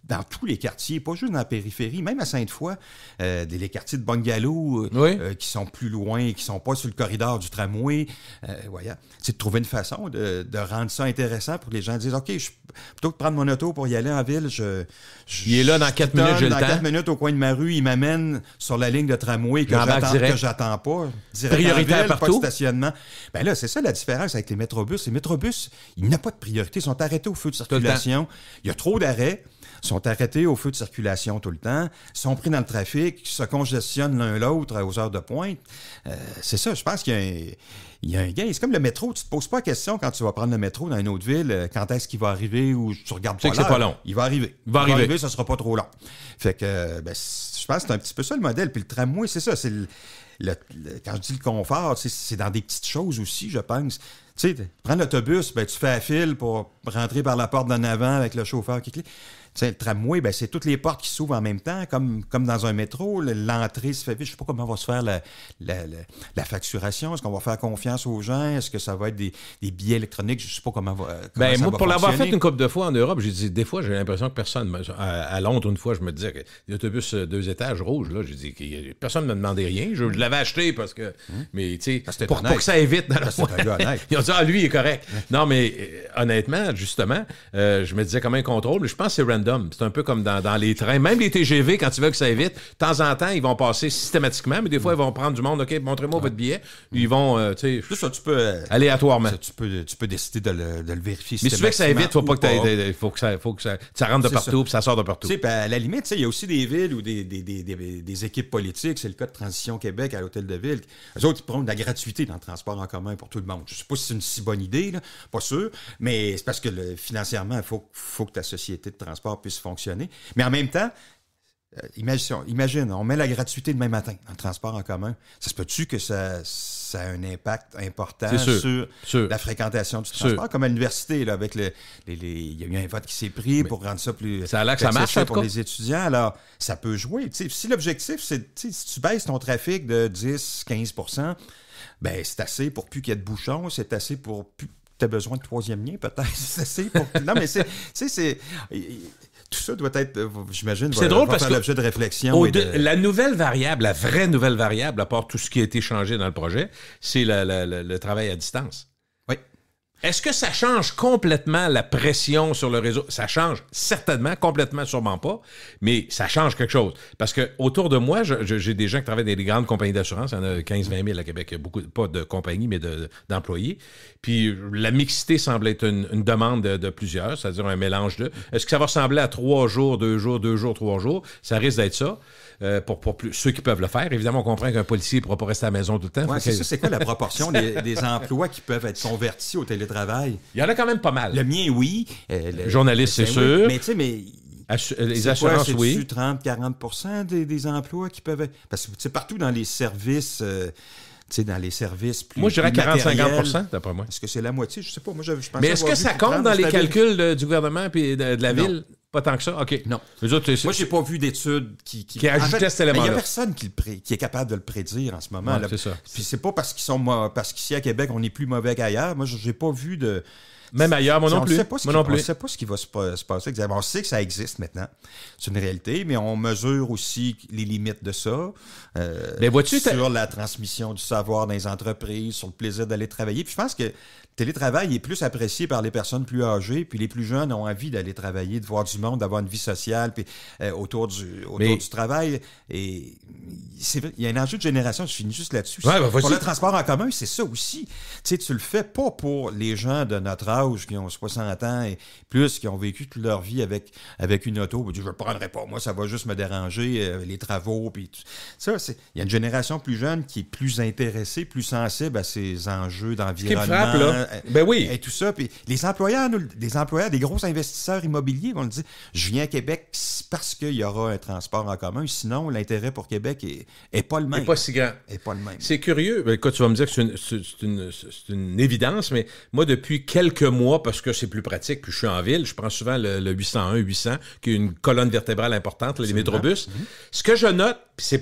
dans tous les quartiers, pas juste dans la périphérie, même à Sainte-Foy, les quartiers de bungalow qui sont plus loin, qui ne sont pas sur le corridor du tramway. C'est de trouver une façon de rendre ça intéressant pour que les gens disent « OK, plutôt que de prendre mon auto pour y aller en ville, il est là dans 4 minutes, j'ai le temps. Dans 4 minutes au coin de ma rue, il m'amène sur la ligne de tramway que j'attends pas. Prioritaire partout. Pas de stationnement. Ben là, c'est ça la différence avec les métrobus. Les métrobus, il n'y a pas de priorité. Ils sont arrêtés au feu de circulation. Il y a trop d'arrêts. Ils sont arrêtés au feu de circulation tout le temps, sont pris dans le trafic, se congestionnent l'un l'autre aux heures de pointe. C'est ça, je pense qu'il y a un gain. C'est comme le métro, tu ne te poses pas la question quand tu vas prendre le métro dans une autre ville, quand est-ce qu'il va arriver ou tu regardes pas l'heure. C'est pas long. Il va arriver. Il va arriver, ça ne sera pas trop long. Fait que, je pense que c'est un petit peu ça le modèle. Puis le tramway, c'est ça, c'est quand je dis le confort, c'est dans des petites choses aussi, je pense. Tu sais, prends l'autobus, ben, tu fais la file pour rentrer par la porte d'en avant avec le chauffeur qui clique. Tu sais, le tramway, ben, c'est toutes les portes qui s'ouvrent en même temps, comme dans un métro. L'entrée se fait vite. Je ne sais pas comment va se faire la facturation. Est-ce qu'on va faire confiance aux gens? Est-ce que ça va être des billets électroniques? Je ne sais pas comment ça moi, va pour l'avoir fait fonctionner. une couple de fois en Europe, j'ai dit, des fois, j'ai l'impression que personne... À Londres, une fois, je me disais que l'autobus 2 étages rouge, là, j'ai dit que personne ne me demandait rien. Je l'avais acheté parce que... Mais, tu sais, pour que ça évite... Dans ils ont dit, lui, il est correct. Non, mais honnêtement, justement, je me disais comment un contrôle, mais je pense que c'est random. C'est un peu comme dans les trains. Même les TGV, quand tu veux que ça évite, de temps en temps, ils vont passer systématiquement, mais des fois, ils vont prendre du monde. OK, montrez-moi votre billet. Ils vont, tu sais, ça, tu peux, aléatoirement. Ça, tu peux décider de le vérifier. Mais si tu veux que ça évite, faut que ça rentre de partout puis ça sort de partout. Tu sais, à la limite, il y a aussi des villes ou des équipes politiques. C'est le cas de Transition Québec à l'Hôtel de Ville. Eux autres, ils prennent de la gratuité dans le transport en commun pour tout le monde. Je ne sais pas si c'est une si bonne idée, là, pas sûr, mais c'est parce que financièrement, il faut que ta société de transport puisse fonctionner. Mais en même temps, imagine, on met la gratuité demain matin dans le transport en commun. Ça se peut-tu que ça a un impact important sur la fréquentation du transport? Comme à l'université, là, avec il y a eu un vote qui s'est pris pour rendre ça plus ça a l'air que ça marche pour les étudiants. Alors, ça peut jouer. T'sais, si l'objectif, c'est si tu baisses ton trafic de 10-15 %, ben c'est assez pour plus qu'il y ait de bouchons, c'est assez pour plus tu as besoin de 3e lien, peut-être. C'est assez pour... Non, mais c'est... Tout ça doit être, j'imagine, c'est drôle parce faire que l'objet de réflexion. La nouvelle variable, la vraie nouvelle variable, à part tout ce qui a été changé dans le projet, c'est le travail à distance. Oui. Est-ce que ça change complètement la pression sur le réseau? Ça change certainement, complètement, sûrement pas, mais ça change quelque chose. Parce que autour de moi, j'ai des gens qui travaillent dans des grandes compagnies d'assurance. Il y en a 15-20 000 à Québec. Il y a beaucoup, pas de compagnies, mais d'employés. Puis la mixité semble être une demande de plusieurs, c'est-à-dire un mélange de... Est-ce que ça va ressembler à 3 jours, 2 jours, 2 jours, 3 jours? Ça risque d'être ça. Pour ceux qui peuvent le faire. Évidemment, on comprend qu'un policier ne pourra pas rester à la maison tout le temps. Ouais, c'est quoi la proportion des emplois qui peuvent être convertis au télétravail? Il y en a quand même pas mal. Le mien, oui. Journaliste, c'est sûr. Mais tu sais, les assurances, oui. 30-40 % des emplois qui peuvent être... Parce que c'est partout dans les services... dans les services plus. Moi, je dirais 40-50 d'après moi. Est-ce que c'est la moitié? Je ne sais pas. Moi, je pensais. Mais est-ce que ça compte dans les calculs du gouvernement et de la ville? Pas tant que ça? OK. Non. Moi, je n'ai pas vu d'études qui ajoutaient cet élément-là. Il n'y a personne qui est capable de le prédire en ce moment. Ouais, c'est ça. Puis c'est pas parce qu'ici à Québec, on est plus mauvais qu'ailleurs. Moi, je n'ai pas vu de... Même ailleurs, moi non plus. On ne sait pas ce qui va se passer. On sait que ça existe maintenant. C'est une réalité, mais on mesure aussi les limites de ça. Sur la transmission du savoir dans les entreprises, sur le plaisir d'aller travailler. Puis je pense que le télétravail est plus apprécié par les personnes plus âgées, puis les plus jeunes ont envie d'aller travailler, de voir du monde, d'avoir une vie sociale, puis autour du travail. Et il y a un enjeu de génération, je finis juste là-dessus. Ouais, pour le transport en commun, c'est ça aussi. Tu le fais pas pour les gens de notre âge qui ont 60 ans et plus, qui ont vécu toute leur vie avec une auto. Je ne le prendrai pas, moi, ça va juste me déranger, les travaux. Puis ça, il y a une génération plus jeune qui est plus intéressée, plus sensible à ces enjeux d'environnement. Ce qui me frappe, là. Ben oui. Et tout ça. Puis les employeurs, des gros investisseurs immobiliers vont le dire, je viens à Québec parce qu'il y aura un transport en commun. Sinon, l'intérêt pour Québec est pas le même. N'est pas si grand. Est pas le même. C'est curieux. Ben, écoute, tu vas me dire que c'est une évidence, mais moi, depuis quelques mois, parce que c'est plus pratique, puis je suis en ville, je prends souvent le 801-800, qui est une colonne vertébrale importante, les métrobus. Ce que je note, puis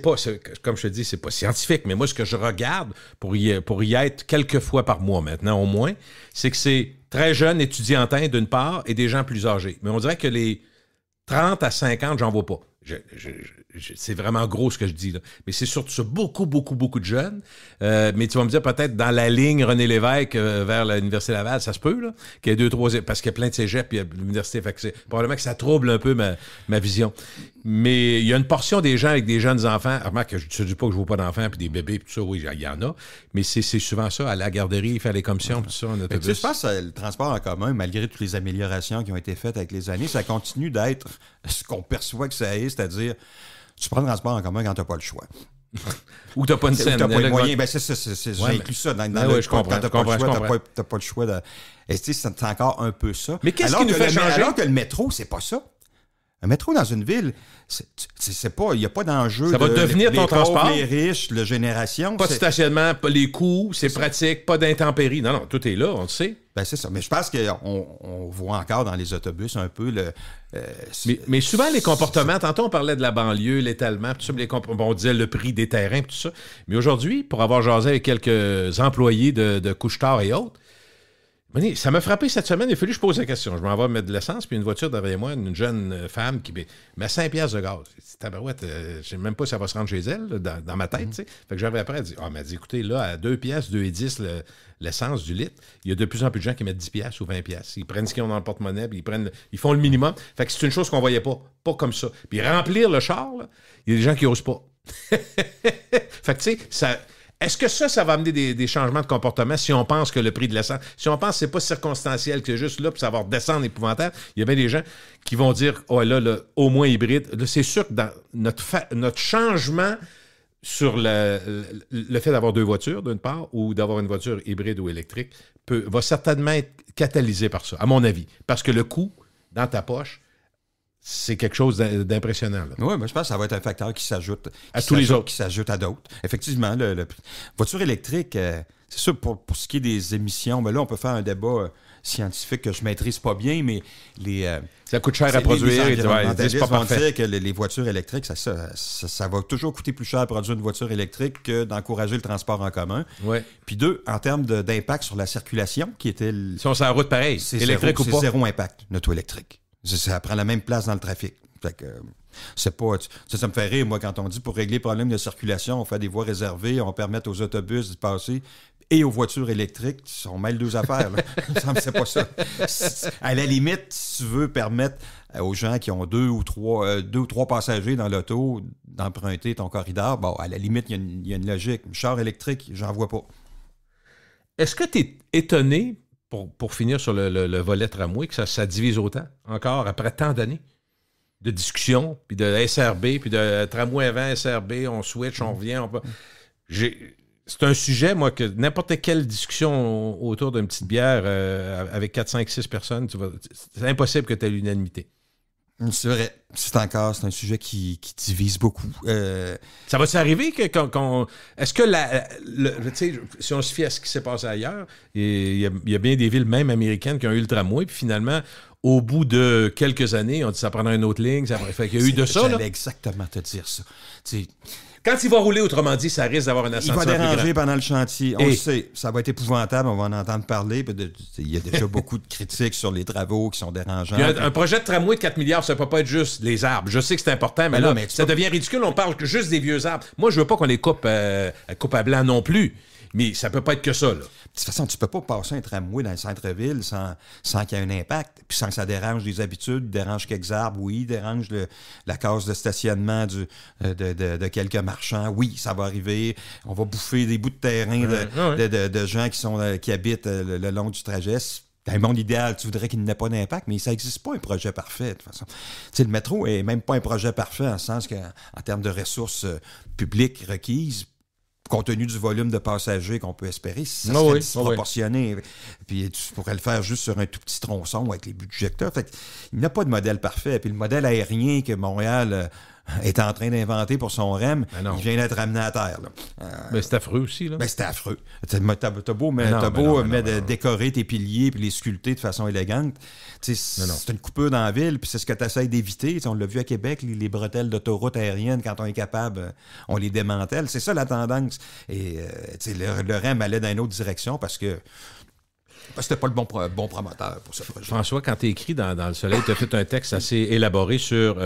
comme je te dis, c'est pas scientifique, mais moi, ce que je regarde pour y être quelques fois par mois maintenant, au moins, c'est que c'est très jeunes, étudiantins d'une part, et des gens plus âgés. Mais on dirait que les 30 à 50, j'en vois pas. C'est vraiment gros ce que je dis, là. Mais c'est surtout beaucoup, beaucoup, beaucoup de jeunes. Mais tu vas me dire, peut-être dans la ligne René Lévesque vers l'Université Laval, ça se peut, là, qu'il y ait 2-3... Parce qu'il y a plein de cégeps, puis il y a l'université. Fait que probablement que ça trouble un peu ma vision. Mais il y a une portion des gens avec des jeunes enfants. Remarque, je ne dis pas que je ne vois pas d'enfants, puis des bébés, puis tout ça, oui, il y en a. Mais c'est souvent ça, aller à la garderie, faire les commissions, puis tout ça, en autobus. Tu sais, je pense que le transport en commun, malgré toutes les améliorations qui ont été faites avec les années, ça continue d'être ce qu'on perçoit que ça est, c'est-à-dire, tu prends le transport en commun quand tu n'as pas le choix. Ou tu n'as pas une scène. Tu n'as pas le moyen. Ben, j'ai inclus ça dans le je comprends, quand tu n'as pas le choix, tu n'as pas le choix. Et tu sais, c'est encore un peu ça. Mais qu'est-ce qui nous fait changer? Alors que le métro, c'est pas ça. Un métro dans une ville, c'est pas, il n'y a pas d'enjeu. Ça va devenir ton transport. Les riches, la génération. Pas de stationnement, pas les coûts, c'est pratique, pas d'intempéries. Non, tout est là, on le sait. Ben c'est ça. Mais je pense qu'on voit encore dans les autobus un peu le... mais souvent, les comportements, tantôt on parlait de la banlieue, l'étalement, tout ça, on disait le prix des terrains, tout ça. Mais aujourd'hui, pour avoir jasé avec quelques employés de couche-tard et autres, ça m'a frappé cette semaine, il a fallu que je pose la question. Je m'en vais mettre de l'essence, puis une voiture derrière moi, une jeune femme qui met 5 piastres de gaz. C'est tabarouette, je ne sais même pas si ça va se rendre chez elle, là, dans ma tête. Fait que j'arrive après, elle m'a dit, écoutez, là, à 2 piastres, 2,10 l'essence du litre, il y a de plus en plus de gens qui mettent 10 piastres ou 20 piastres. Ils prennent ce qu'ils ont dans le porte-monnaie, puis ils font le minimum. Fait que c'est une chose qu'on ne voyait pas comme ça. Puis remplir le char, il y a des gens qui n'osent pas. Fait que tu sais, ça... Est-ce que ça va amener des changements de comportement si on pense que le prix de l'essence, si on pense que c'est pas circonstanciel, que c'est juste là, puis ça va redescendre épouvantable, il y a bien des gens qui vont dire, oh là, au moins hybride. Là, c'est sûr que dans notre changement sur le fait d'avoir 2 voitures, d'une part, ou d'avoir une voiture hybride ou électrique, va certainement être catalysé par ça, à mon avis. Parce que le coût, dans ta poche, c'est quelque chose d'impressionnant. Oui, mais je pense que ça va être un facteur qui s'ajoute à tous les autres. Qui s'ajoute à d'autres. Effectivement, la voiture électrique, c'est sûr, pour ce qui est des émissions, mais là, on peut faire un débat scientifique que je ne maîtrise pas bien, mais ça coûte cher à produire. Les environnementalistes vont dire que les voitures électriques, ça va toujours coûter plus cher à produire une voiture électrique que d'encourager le transport en commun. Ouais. Puis 2, en termes d'impact sur la circulation, qui était... Si on s'en route pareil, électrique ou pas. C'est zéro impact, une auto électrique. Ça prend la même place dans le trafic. Fait que c'est pas... Ça me fait rire, moi, quand on dit pour régler les problèmes de circulation, on fait des voies réservées, on permet aux autobus de passer et aux voitures électriques. On mêle 2 affaires. Là. C'est pas ça. À la limite, si tu veux permettre aux gens qui ont 2 ou 3 passagers dans l'auto d'emprunter ton corridor, bon, à la limite, il y a une logique. Char électrique, j'en vois pas. Est-ce que tu es étonné... Pour finir sur le volet tramway, que ça divise autant, encore, après tant d'années de discussions, puis de SRB, puis de tramway avant SRB, on switch, on revient. C'est un sujet, moi, que n'importe quelle discussion autour d'une petite bière avec 4, 5, 6 personnes, c'est impossible que tu aies l'unanimité. C'est vrai. C'est un sujet qui divise beaucoup. Ça va-tu arriver est-ce que si on se fie à ce qui s'est passé ailleurs, il y a bien des villes même américaines qui ont eu le tramway, puis finalement, au bout de quelques années, on dit ça prendra une autre ligne, fait qu'il y a eu de ça. J'allais exactement te dire ça. Quand il va rouler, autrement dit, ça risque d'avoir un ascenseur. Il va déranger pendant le chantier. On le sait. Ça va être épouvantable. On va en entendre parler. Il y a déjà beaucoup de critiques sur les travaux qui sont dérangeants. Un projet de tramway de 4 milliards, ça ne peut pas être juste les arbres. Je sais que c'est important, mais là, ça devient ridicule. On parle juste des vieux arbres. Moi, je veux pas qu'on les coupe à blanc non plus. Mais ça peut pas être que ça, là. De toute façon, tu peux pas passer un tramway dans le centre-ville sans qu'il y ait un impact, puis sans que ça dérange les habitudes, dérange quelques arbres, oui, dérange la case de stationnement de quelques marchands, oui, ça va arriver. On va bouffer des bouts de terrain de gens qui habitent le long du trajet. Dans un monde idéal, tu voudrais qu'il n'ait pas d'impact, mais ça n'existe pas un projet parfait, de toute façon. Tu sais, le métro est même pas un projet parfait, en sens qu'en termes de ressources publiques requises, compte tenu du volume de passagers qu'on peut espérer, ça serait disproportionné. Puis tu pourrais le faire juste sur un tout petit tronçon avec les budgets que tu as. Fait il n'y a pas de modèle parfait. Puis le modèle aérien que Montréal est en train d'inventer pour son REM, il vient d'être ramené à terre. Mais c'est affreux aussi. Là. C'est affreux. T'as beau décorer tes piliers puis les sculpter de façon élégante. C'est une coupure dans la ville, puis c'est ce que tu essaies d'éviter. On l'a vu à Québec, les bretelles d'autoroute aérienne, quand on est capable, on les démantèle. C'est ça la tendance. Et le REM allait dans une autre direction parce que c'était pas le bon promoteur pour ce projet. François, quand tu écris dans Le Soleil, tu as fait un texte assez élaboré sur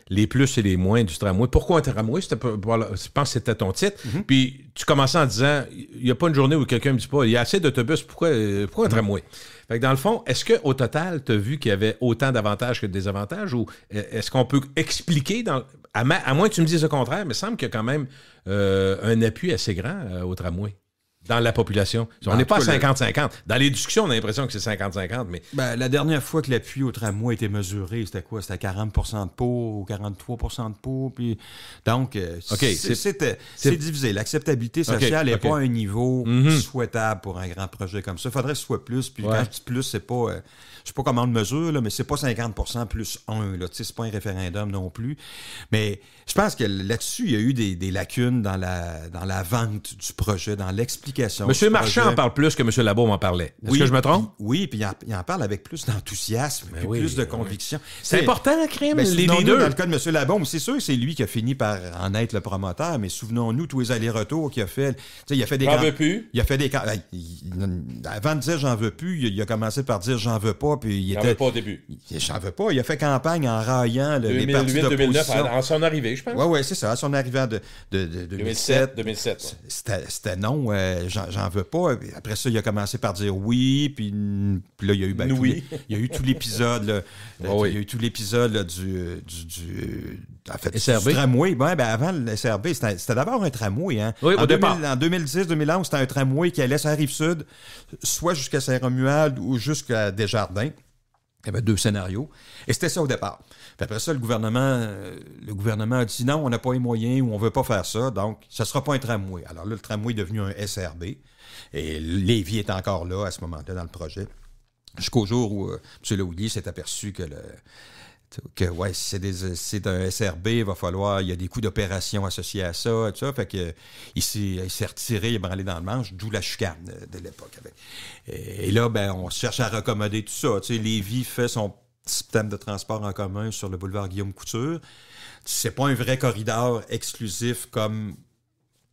les plus et les moins du tramway. Pourquoi un tramway? Je pense que c'était ton titre. Mm-hmm. Puis tu commençais en disant, il n'y a pas une journée où quelqu'un me dit pas, il y a assez d'autobus, pourquoi un tramway? Fait que dans le fond, est-ce qu'au total, tu as vu qu'il y avait autant d'avantages que de désavantages, ou est-ce qu'on peut expliquer, à moins que tu me dises le contraire, mais il semble qu'il y a quand même un appui assez grand au tramway? dans la population. On n'est pas à 50-50. Dans les discussions, on a l'impression que c'est 50-50, mais... La dernière fois que l'appui au tramway a été mesuré, c'était quoi? C'était 40 % de pot ou 43 % de pot. Puis... Donc, c'est divisé. L'acceptabilité sociale n'est pas à un niveau souhaitable pour un grand projet comme ça. Il faudrait que ce soit plus. Puis quand je dis plus, c'est pas... je sais pas comment on le mesure, là, mais c'est pas 50 % plus 1. Là. C'est pas un référendum non plus. Mais je pense que là-dessus, il y a eu des lacunes dans la vente du projet, dans l'explication. M. Marchand en parle plus que M. Labo m'en parlait. Est-ce que je me trompe? Oui, puis il en parle avec plus d'enthousiasme, plus de conviction. C'est important, crime, les leaders. Dans le cas de M. Labo, c'est sûr que c'est lui qui a fini par en être le promoteur, mais souvenons-nous tous les allers-retours qu'il a fait. Il a fait des... J'en veux plus. Il a fait des... Avant de dire « j'en veux plus », il a commencé par dire « j'en veux pas », puis il était... J'en veux pas au début. J'en veux pas. Il a fait campagne en raillant les partis d'opposition. 2009, à son arrivée, je pense. Oui, c'est ça. À son arrivée de 2007. C'était non, j'en veux pas. Après ça, il a commencé par dire oui, puis là, il y a eu il y a eu tout l'épisode là, il y a eu tout l'épisode là, du SRB. Du tramway. Avant le SRB, c'était d'abord un tramway. Hein. Oui, au départ. En 2010-2011, c'était un tramway qui allait sur la Rive-Sud, soit jusqu'à Saint-Romuald ou jusqu'à Desjardins. Il y avait 2 scénarios. Et c'était ça au départ. Puis après ça, le gouvernement a dit non, on n'a pas les moyens ou on ne veut pas faire ça, donc ça ne sera pas un tramway. Alors là, le tramway est devenu un SRB. Et Lévis est encore là à ce moment-là dans le projet. Jusqu'au jour où M. Lehouillier s'est aperçu que si c'est un SRB, il y a des coûts d'opération associés à ça, tout ça. Fait que il s'est retiré, il est branlé dans le manche, d'où la chicane de l'époque. Et là, on cherche à raccommoder tout ça. Tu sais, Lévis fait son système de transport en commun sur le boulevard Guillaume-Couture. C'est pas un vrai corridor exclusif comme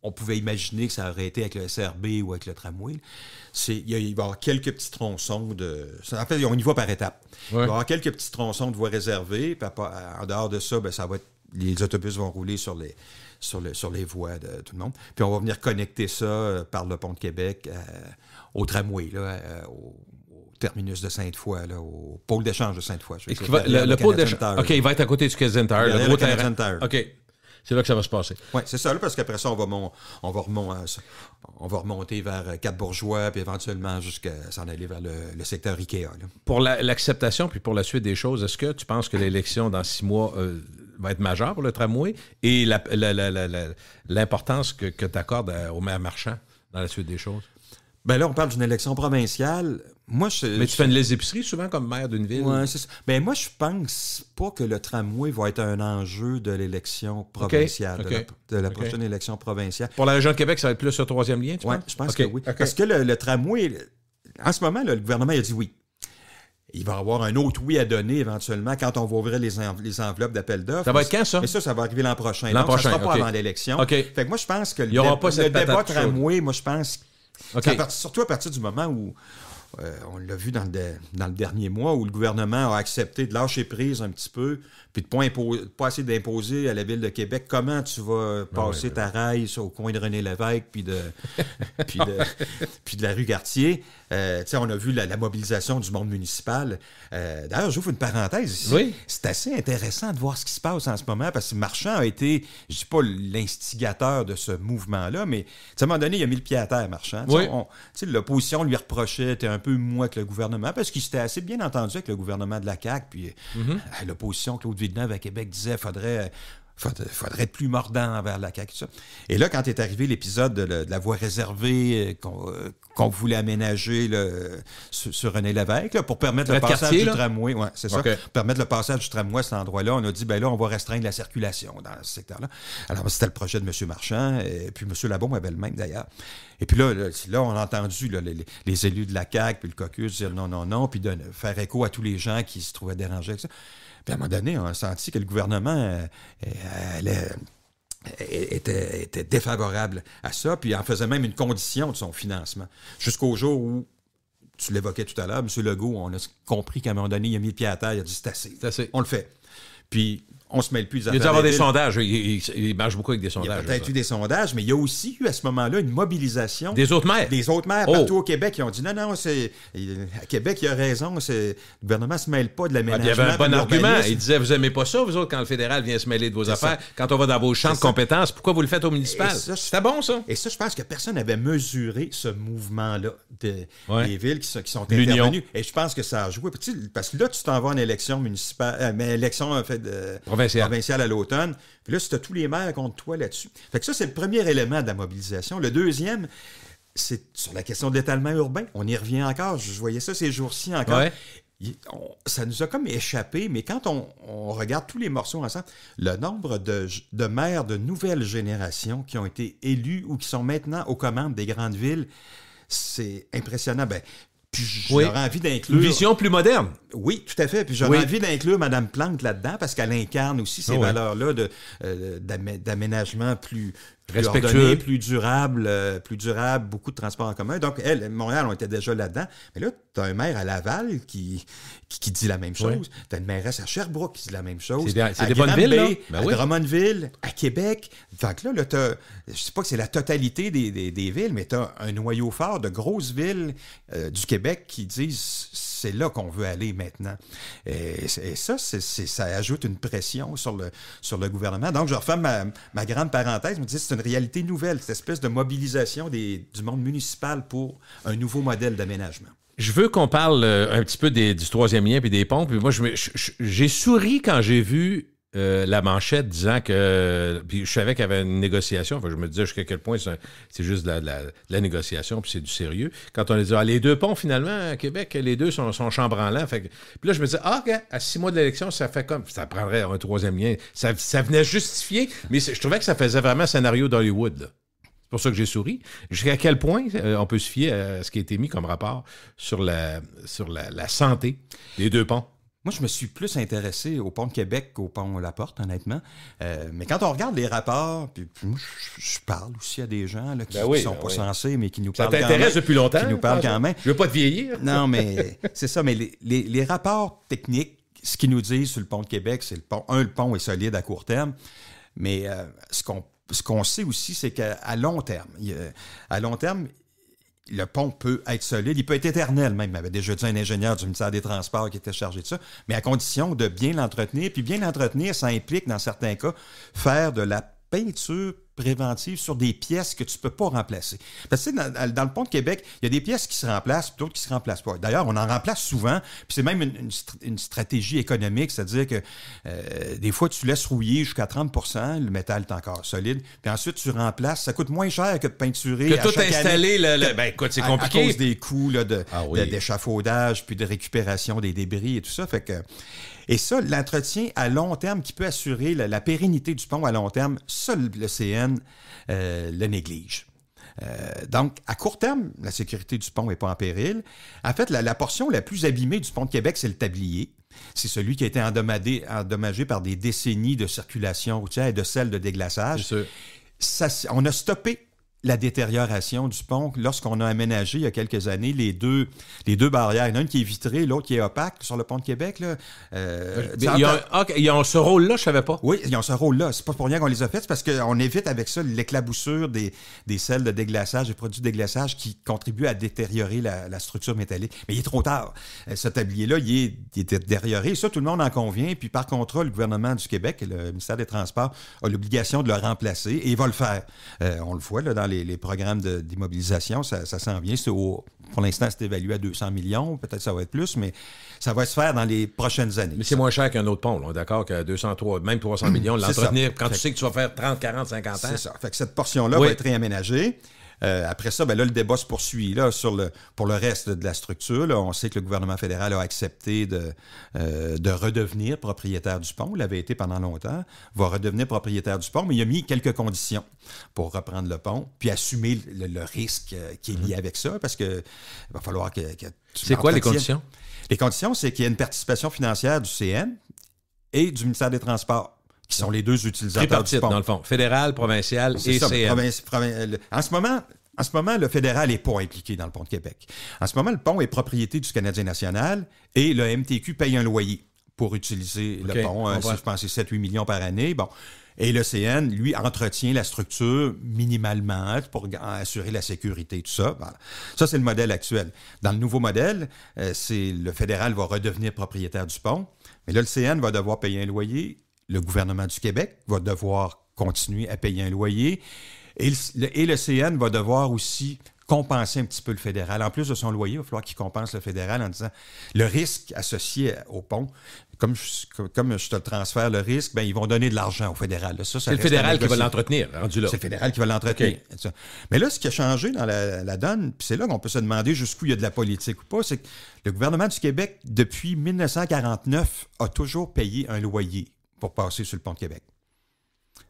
on pouvait imaginer que ça aurait été avec le SRB ou avec le tramway. Il va y avoir quelques petits tronçons en fait, on y va par étapes. Il va y avoir quelques petits tronçons de voies réservées. Puis en dehors de ça, ça va être, les autobus vont rouler sur les voies de tout le monde. Puis on va venir connecter ça par le pont de Québec au tramway, là, au terminus de Sainte-Foy, là, au pôle d'échange de Sainte-Foy. Le pôle d'échange. OK, il va être à côté du Canadian Tire, le gros terrain. OK. C'est là que ça va se passer. Oui, c'est ça, là, parce qu'après ça, on va remonter vers Cap-Bourgeois, puis éventuellement jusqu'à s'en aller vers le secteur Ikea. Là. Pour l'acceptation, puis pour la suite des choses, est-ce que tu penses que l'élection dans 6 mois va être majeure pour le tramway et l'importance que tu accordes au maire Marchand dans la suite des choses? Là, on parle d'une élection provinciale. Mais tu fais une liste d'épicerie souvent comme maire d'une ville? Oui, c'est ça. Moi, je pense pas que le tramway va être un enjeu de l'élection provinciale, de la prochaine élection provinciale. Pour la région de Québec, ça va être plus le 3e lien, tu penses? Oui, je pense que oui. Parce que le tramway, en ce moment, le gouvernement a dit oui. Il va y avoir un autre oui à donner éventuellement quand on va ouvrir les enveloppes d'appel d'offres. Ça va être quand, ça? Mais ça va arriver l'an prochain. Ça ne sera pas avant l'élection. Fait que moi, je pense que le débat tramway, moi, je pense... Surtout à partir du moment où, on l'a vu dans le dernier mois, où le gouvernement a accepté de lâcher prise un petit peu, puis de pas essayer d'imposer à la Ville de Québec comment tu vas passer ta raille au coin de René-Lévesque puis de la rue Cartier. On a vu la mobilisation du monde municipal. D'ailleurs, j'ouvre une parenthèse ici. Oui. C'est assez intéressant de voir ce qui se passe en ce moment, parce que Marchand a été, je ne dis pas l'instigateur de ce mouvement-là, mais à un moment donné, il a mis le pied à terre, Marchand. Oui. L'opposition lui reprochait, était un peu mou avec le gouvernement, parce qu'il s'était assez bien entendu avec le gouvernement de la CAQ, puis l'opposition, Claude Villeneuve à Québec disait faudrait être plus mordant envers la CAQ. Ça. Et là, quand est arrivé l'épisode de la voie réservée qu'on voulait aménager sur René-Lévesque pour permettre le passage du tramway, c'est ça, permettre le passage du tramway à cet endroit-là, on a dit, là, on va restreindre la circulation dans ce secteur-là. Alors, c'était le projet de M. Marchand, et puis M. Labaume avait le même, d'ailleurs. Et puis là, on a entendu les élus de la CAQ, puis le caucus dire non, puis de faire écho à tous les gens qui se trouvaient dérangés avec ça. Puis à un moment donné, on a senti que le gouvernement était défavorable à ça, puis en faisait même une condition de son financement. Jusqu'au jour où, tu l'évoquais tout à l'heure, M. Legault, on a compris qu'à un moment donné, il a mis le pied à terre, il a dit c'est assez. On le fait. Puis on se mêle plus des affaires. Il y a dû avoir des sondages. Il marche beaucoup avec des sondages. Il y a peut-être eu des sondages, mais il y a aussi eu à ce moment-là une mobilisation. Des autres maires. Des autres maires partout au Québec qui ont dit non, à Québec, il y a raison. Le gouvernement ne se mêle pas de l'aménagement. Il y avait un bon argument. Il disait, vous n'aimez pas ça, vous autres, quand le fédéral vient se mêler de vos affaires, quand on va dans vos champs de compétences, pourquoi vous le faites au municipal? C'était bon, ça. Et ça, je pense que personne n'avait mesuré ce mouvement-là des villes qui sont intervenues. Et je pense que ça a joué. Parce que là, tu t'en vas en élection municipale, élection provinciale à l'automne. Puis là, c'était tous les maires contre toi là-dessus. Fait que ça, c'est le premier élément de la mobilisation. Le deuxième, c'est sur la question de l'étalement urbain. On y revient encore. Je voyais ça ces jours-ci encore. Ouais. Ça nous a comme échappé, mais quand on regarde tous les morceaux ensemble, le nombre de maires de nouvelle génération qui ont été élus ou qui sont maintenant aux commandes des grandes villes, c'est impressionnant. Puis j'aurais envie d'inclure... Une vision plus moderne. Oui, tout à fait. Puis j'aurais envie d'inclure Mme Plante là-dedans parce qu'elle incarne aussi ces valeurs-là d'aménagement plus ordonné, plus durable, beaucoup de transports en commun. Donc, Montréal, on était déjà là-dedans. Mais là, tu as un maire à Laval qui dit la même chose. Tu as une mairesse à Sherbrooke qui dit la même chose. C'est des bonnes villes, là. À Drummondville, à Québec. Donc là, je ne sais pas que c'est la totalité des villes, mais tu as un noyau fort de grosses villes du Québec qui disent c'est là qu'on veut aller maintenant. Et ça, ça ajoute une pression sur le gouvernement. Donc, je refais ma grande parenthèse. Je me dis c'est une réalité nouvelle, cette espèce de mobilisation du monde municipal pour un nouveau modèle d'aménagement. Je veux qu'on parle un petit peu du troisième lien et des ponts. Puis moi, j'ai souri quand j'ai vu la manchette disant que... Puis je savais qu'il y avait une négociation. Enfin, je me disais jusqu'à quel point c'est juste de la négociation, puis c'est du sérieux. Quand on a dit, les deux ponts, finalement, à Québec, les deux sont chambranlants. Puis là, je me disais, à 6 mois de l'élection, ça fait comme... Ça prendrait un troisième lien. Ça venait justifier, mais je trouvais que ça faisait vraiment un scénario d'Hollywood, là. C'est pour ça que j'ai souri. Jusqu'à quel point on peut se fier à ce qui a été mis comme rapport sur la santé des deux ponts? Moi, je me suis plus intéressé au pont de Québec qu'au pont La Porte, honnêtement. Mais quand on regarde les rapports, puis moi, je parle aussi à des gens là, qui ne sont pas censés, mais qui nous parlent quand même. Ça t'intéresse depuis longtemps? Qui nous parlent quand même. Je veux pas te vieillir. Non, mais c'est ça. Mais les rapports techniques, ce qu'ils nous disent sur le pont de Québec, c'est le pont est solide à court terme. Mais ce qu'on sait aussi, c'est qu'à long terme, le pont peut être solide, il peut être éternel même. Il avait déjà dit un ingénieur du ministère des Transports qui était chargé de ça, mais à condition de bien l'entretenir. Puis bien l'entretenir, ça implique, dans certains cas, faire de la peinture préventive sur des pièces que tu ne peux pas remplacer. Parce que dans le pont de Québec, il y a des pièces qui se remplacent, puis d'autres qui ne se remplacent pas. D'ailleurs, on en remplace souvent, puis c'est même une stratégie économique, c'est-à-dire que des fois, tu laisses rouiller jusqu'à 30%, le métal est encore solide, puis ensuite, tu remplaces. Ça coûte moins cher que de peinturer que tout installer. Écoute, c'est compliqué. À cause des coûts là, d'échafaudage, puis de récupération des débris et tout ça. Fait que... Et ça, l'entretien à long terme qui peut assurer la pérennité du pont à long terme, ça, le CN le néglige. Donc, à court terme, la sécurité du pont n'est pas en péril. En fait, la portion la plus abîmée du pont de Québec, c'est le tablier. C'est celui qui a été endommagé par des décennies de circulation routière et de sel de déglaçage. On a stoppé la détérioration du pont lorsqu'on a aménagé il y a quelques années les deux barrières. Il y en a une qui est vitrée, l'autre qui est opaque sur le pont de Québec. Là. Ils ont ce rôle-là, je ne savais pas. Oui, ils ont ce rôle-là. C'est pas pour rien qu'on les a fait, c'est parce qu'on évite avec ça l'éclaboussure des sels de déglaçage, des produits de déglaçage qui contribuent à détériorer la structure métallique. Mais il est trop tard. Ce tablier-là, il est détérioré. Ça, tout le monde en convient. Puis par contrat, le gouvernement du Québec, le ministère des Transports, a l'obligation de le remplacer et il va le faire. On le voit là, dans les programmes d'immobilisation, ça s'en vient. Pour l'instant, c'est évalué à 200 millions. Peut-être que ça va être plus, mais ça va se faire dans les prochaines années. Mais c'est moins cher qu'un autre pont, là, d'accord? Qu'à 203, même 300 millions, l'entretenir quand tu sais que tu vas faire 30, 40, 50 ans. C'est ça. Fait que cette portion-là va être réaménagée. Après ça, le débat se poursuit là, pour le reste de la structure. Là, on sait que le gouvernement fédéral a accepté de redevenir propriétaire du pont. Il l'avait été pendant longtemps. Va redevenir propriétaire du pont, mais il a mis quelques conditions pour reprendre le pont, puis assumer le risque qui est lié avec ça, parce que va falloir que c'est quoi les conditions? Les conditions, c'est qu'il y a une participation financière du CN et du ministère des Transports, qui sont les deux utilisateurs du pont. Dans le fond, fédéral, provincial et CN. En ce moment, le fédéral n'est pas impliqué dans le pont de Québec. En ce moment, le pont est propriété du Canadien national et le MTQ paye un loyer pour utiliser le pont. Je pense que c'est 7-8 millions par année. Bon. Et le CN, lui, entretient la structure minimalement pour assurer la sécurité, tout ça. Voilà. Ça, c'est le modèle actuel. Dans le nouveau modèle, le fédéral va redevenir propriétaire du pont, mais là, le CN va devoir payer un loyer. Le gouvernement du Québec va devoir continuer à payer un loyer. Et le CN va devoir aussi compenser un petit peu le fédéral. En plus de son loyer, il va falloir qu'il compense le fédéral en disant le risque associé au pont, comme je te le transfère le risque, ben ils vont donner de l'argent au fédéral. Là, c'est le fédéral qui va l'entretenir, rendu là. C'est le fédéral qui va l'entretenir. Okay. Mais là, ce qui a changé dans la donne, puis c'est là qu'on peut se demander jusqu'où il y a de la politique ou pas, c'est que le gouvernement du Québec, depuis 1949, a toujours payé un loyer pour passer sur le pont de Québec.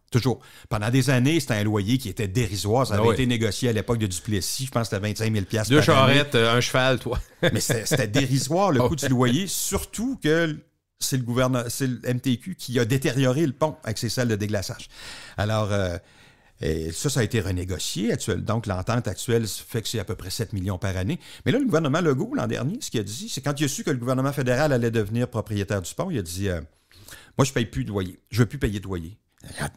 Toujours. Pendant des années, c'était un loyer qui était dérisoire. Ça avait été négocié à l'époque de Duplessis. Je pense que c'était 25 000 $. 2 charrettes, un cheval, toi. Mais c'était dérisoire, le coût du loyer. Surtout que c'est le MTQ qui a détérioré le pont avec ses salles de déglaçage. Alors, ça a été renégocié. Donc, l'entente actuelle fait que c'est à peu près 7 millions par année. Mais là, le gouvernement Legault, l'an dernier, ce qu'il a dit, c'est quand il a su que le gouvernement fédéral allait devenir propriétaire du pont, il a dit moi, je ne paye plus de loyer. Je ne veux plus payer de loyer.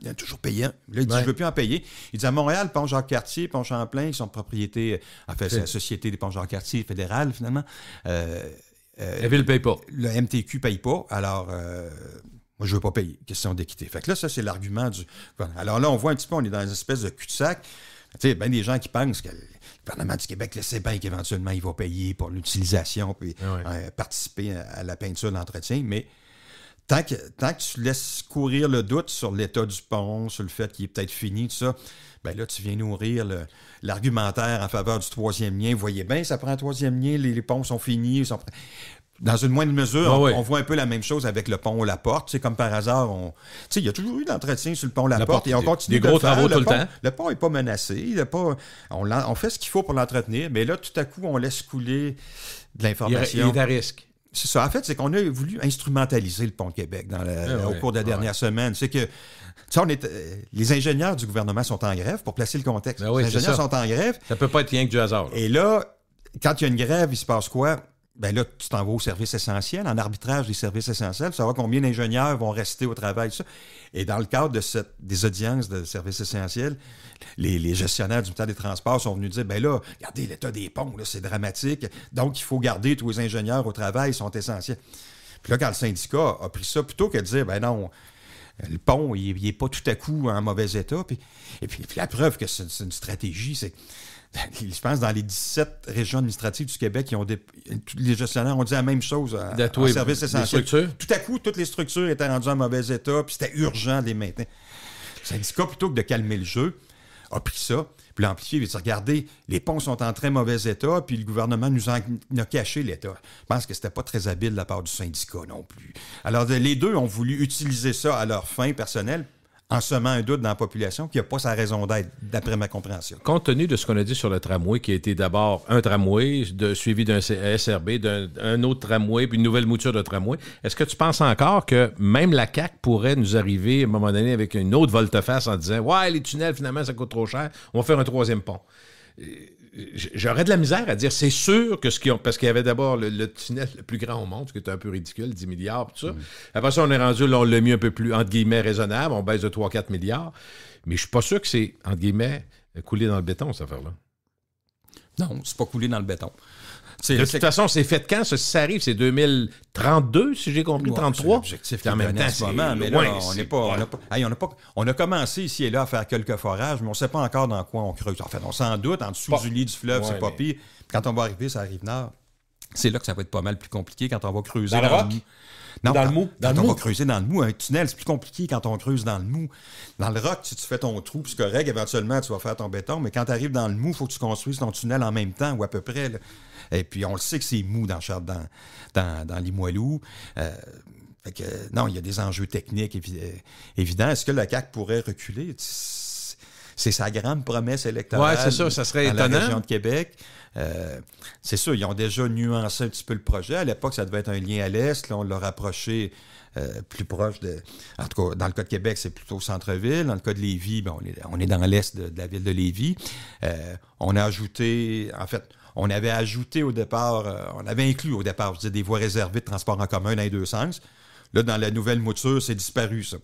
Il a toujours payé. Là, il dit, je ne veux plus en payer. Il dit, à Montréal, Pont Jacques-Cartier, Pont Champlain, qui sont de propriété, c'est la Société des Ponts Jacques-Cartier fédérale, finalement. La ville ne paye pas. Le MTQ ne paye pas. Alors, moi, je ne veux pas payer. Question d'équité. Fait que là, ça, c'est l'argument du... Alors là, on voit un petit peu, on est dans une espèce de cul-de-sac. Tu sais, bien des gens qui pensent que le gouvernement du Québec le sait bien qu'éventuellement, il va payer pour l'utilisation puis participer à la peinture de l'entretien, mais... Tant que tu laisses courir le doute sur l'état du pont, sur le fait qu'il est peut-être fini, tout ça, bien là, tu viens nourrir l'argumentaire en faveur du troisième lien. Vous voyez bien, ça prend un troisième lien, les ponts sont finis. Dans une moindre mesure, on voit un peu la même chose avec le pont La Porte. C'est comme par hasard, il y a toujours eu d'entretien sur le pont La Porte et on continue des gros travaux tout le temps. Le pont n'est pas menacé. On fait ce qu'il faut pour l'entretenir, mais là, tout à coup, on laisse couler de l'information. Il est à risque. C'est ça. En fait, c'est qu'on a voulu instrumentaliser le pont de Québec au cours de la dernière semaine. C'est que, les ingénieurs du gouvernement sont en grève, pour placer le contexte. Les ingénieurs sont en grève. Ça peut pas être rien que du hasard. Et là, quand il y a une grève, il se passe quoi? Ben là, tu t'en vas au service essentiel, en arbitrage des services essentiels, pour savoir combien d'ingénieurs vont rester au travail, tout ça. Et dans le cadre des audiences de services essentiels, les gestionnaires du ministère des Transports sont venus dire, ben là, regardez l'état des ponts, là, c'est dramatique, donc il faut garder tous les ingénieurs au travail, ils sont essentiels. Puis là, quand le syndicat a pris ça, plutôt que de dire, ben non, le pont, il n'est pas tout à coup en mauvais état, et puis la preuve que c'est une stratégie, c'est que je pense dans les 17 régions administratives du Québec, tous les gestionnaires ont dit la même chose en service essentiel. Tout à coup, toutes les structures étaient rendues en mauvais état, puis c'était urgent de les maintenir. Le syndicat, plutôt que de calmer le jeu, a pris ça, puis l'a amplifié. Il dit, regardez, les ponts sont en très mauvais état, puis le gouvernement nous en a caché l'état. Je pense que c'était pas très habile de la part du syndicat non plus. Alors, les deux ont voulu utiliser ça à leur fin personnelle, en semant un doute dans la population qui n'a pas sa raison d'être, d'après ma compréhension. Compte tenu de ce qu'on a dit sur le tramway, qui a été d'abord un tramway, suivi d'un SRB, d'un autre tramway, puis une nouvelle mouture de tramway, est-ce que tu penses encore que même la CAQ pourrait nous arriver, à un moment donné, avec une autre volte-face en disant « Ouais, les tunnels, finalement, ça coûte trop cher, on va faire un troisième pont ». J'aurais de la misère à dire, c'est sûr que parce qu'il y avait d'abord le tunnel le plus grand au monde, ce qui était un peu ridicule, 10 milliards, tout ça. Après ça, on est rendu, là, on l'a mis un peu plus, entre guillemets, raisonnable, on baisse de 3-4 milliards. Mais je suis pas sûr que c'est, entre guillemets, coulé dans le béton, cette affaire-là. Non, c'est pas coulé dans le béton. De toute façon, c'est fait quand? Si ça arrive, c'est 2032, si j'ai compris, 33. L'objectif qui est en même temps, en ce moment, mais là, on a commencé ici et là à faire quelques forages, mais on ne sait pas encore dans quoi on creuse. En fait, on s'en doute, en dessous du lit du fleuve, c'est pas pire. Quand on va arriver, ça arrive nord. C'est là que ça va être pas mal plus compliqué quand on va creuser dans le roc? Non, dans le mou? Quand on va creuser dans le mou, un tunnel, c'est plus compliqué quand on creuse dans le mou. Dans le roc, si tu fais ton trou, c'est correct, éventuellement, tu vas faire ton béton, mais quand tu arrives dans le mou, il faut que tu construises ton tunnel en même temps, ou à peu près, là. Et puis, on le sait que c'est mou dans Limoilou. Fait que, non, il y a des enjeux techniques évidents. Est-ce que la CAQ pourrait reculer? C'est sa grande promesse électorale. Oui, c'est ça, ça serait étonnant. La région de Québec. C'est sûr, ils ont déjà nuancé un petit peu le projet. À l'époque, ça devait être un lien à l'est. Là, on l'a rapproché plus proche de... En tout cas, dans le cas de Québec, c'est plutôt au centre-ville. Dans le cas de Lévis, on est dans l'est de la ville de Lévis. On a ajouté... En fait, on avait ajouté au départ... on avait inclus au départ, je veux dire, des voies réservées de transport en commun dans les deux sens. Là, dans la nouvelle mouture, c'est disparu, ça.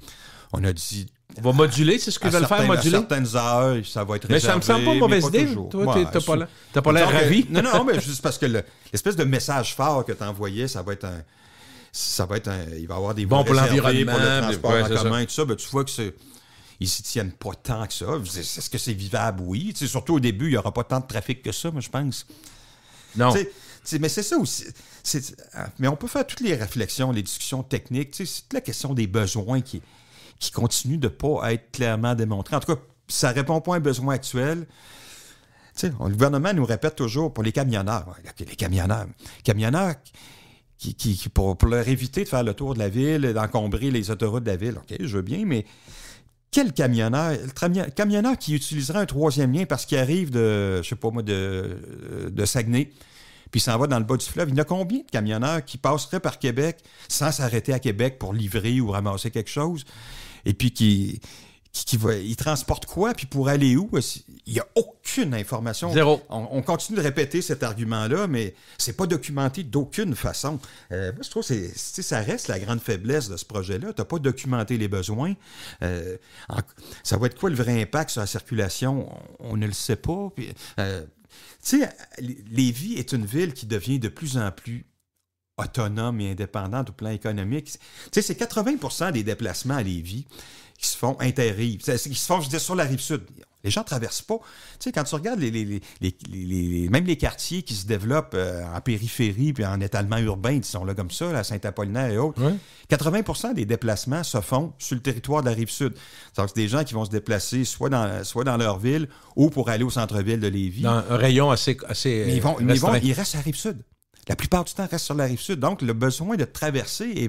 On a dit... On va moduler, c'est ce qu'ils veulent faire, moduler? À certaines heures, ça va être réservé. Mais ça me semble pas une mauvaise idée. Toi, t'as pas l'air ravi. Non, mais juste parce que l'espèce de message fort que tu envoyais, ça va être un... il va y avoir des bon pour l'environnement, pour le transport en commun, tout ça. Ben, tu vois que ils s'y tiennent pas tant que ça. Est-ce que c'est vivable? Oui. T'sais, surtout au début, il n'y aura pas tant de trafic que ça, moi, je pense. Non. Mais c'est ça aussi. Mais on peut faire toutes les réflexions, les discussions techniques. C'est toute la question des besoins qui continue de ne pas être clairement démontré. En tout cas, ça ne répond pas à un besoin actuel. Le gouvernement nous répète toujours pour les camionneurs. Les camionneurs qui pour leur éviter de faire le tour de la ville, d'encombrer les autoroutes de la ville. OK, je veux bien, mais quel camionneur? Le camionneur qui utiliserait un troisième lien parce qu'il arrive de Saguenay, puis il s'en va dans le bas du fleuve. Il y en a combien de camionneurs qui passeraient par Québec sans s'arrêter à Québec pour livrer ou ramasser quelque chose? Et puis il transporte quoi? Puis pour aller où? Il n'y a aucune information. Zéro. On continue de répéter cet argument-là, mais c'est pas documenté d'aucune façon. Moi, je trouve que ça reste la grande faiblesse de ce projet-là. Tu n'as pas documenté les besoins. Ça va être quoi le vrai impact sur la circulation? On ne le sait pas. Puis, Lévis est une ville qui devient de plus en plus autonome et indépendante au plan économique. C'est 80% des déplacements à Lévis qui se font interrives, qui se font, je veux dire, sur la Rive-Sud. Les gens ne traversent pas. Quand tu regardes même les quartiers qui se développent en périphérie puis en étalement urbain, ils sont là comme ça, à Saint-Apollinaire et autres, 80% des déplacements se font sur le territoire de la Rive-Sud. C'est des gens qui vont se déplacer soit dans leur ville ou pour aller au centre-ville de Lévis. Dans un rayon assez mais ils restent à la Rive-Sud. La plupart du temps, ils restent sur la Rive-Sud. Donc, le besoin de traverser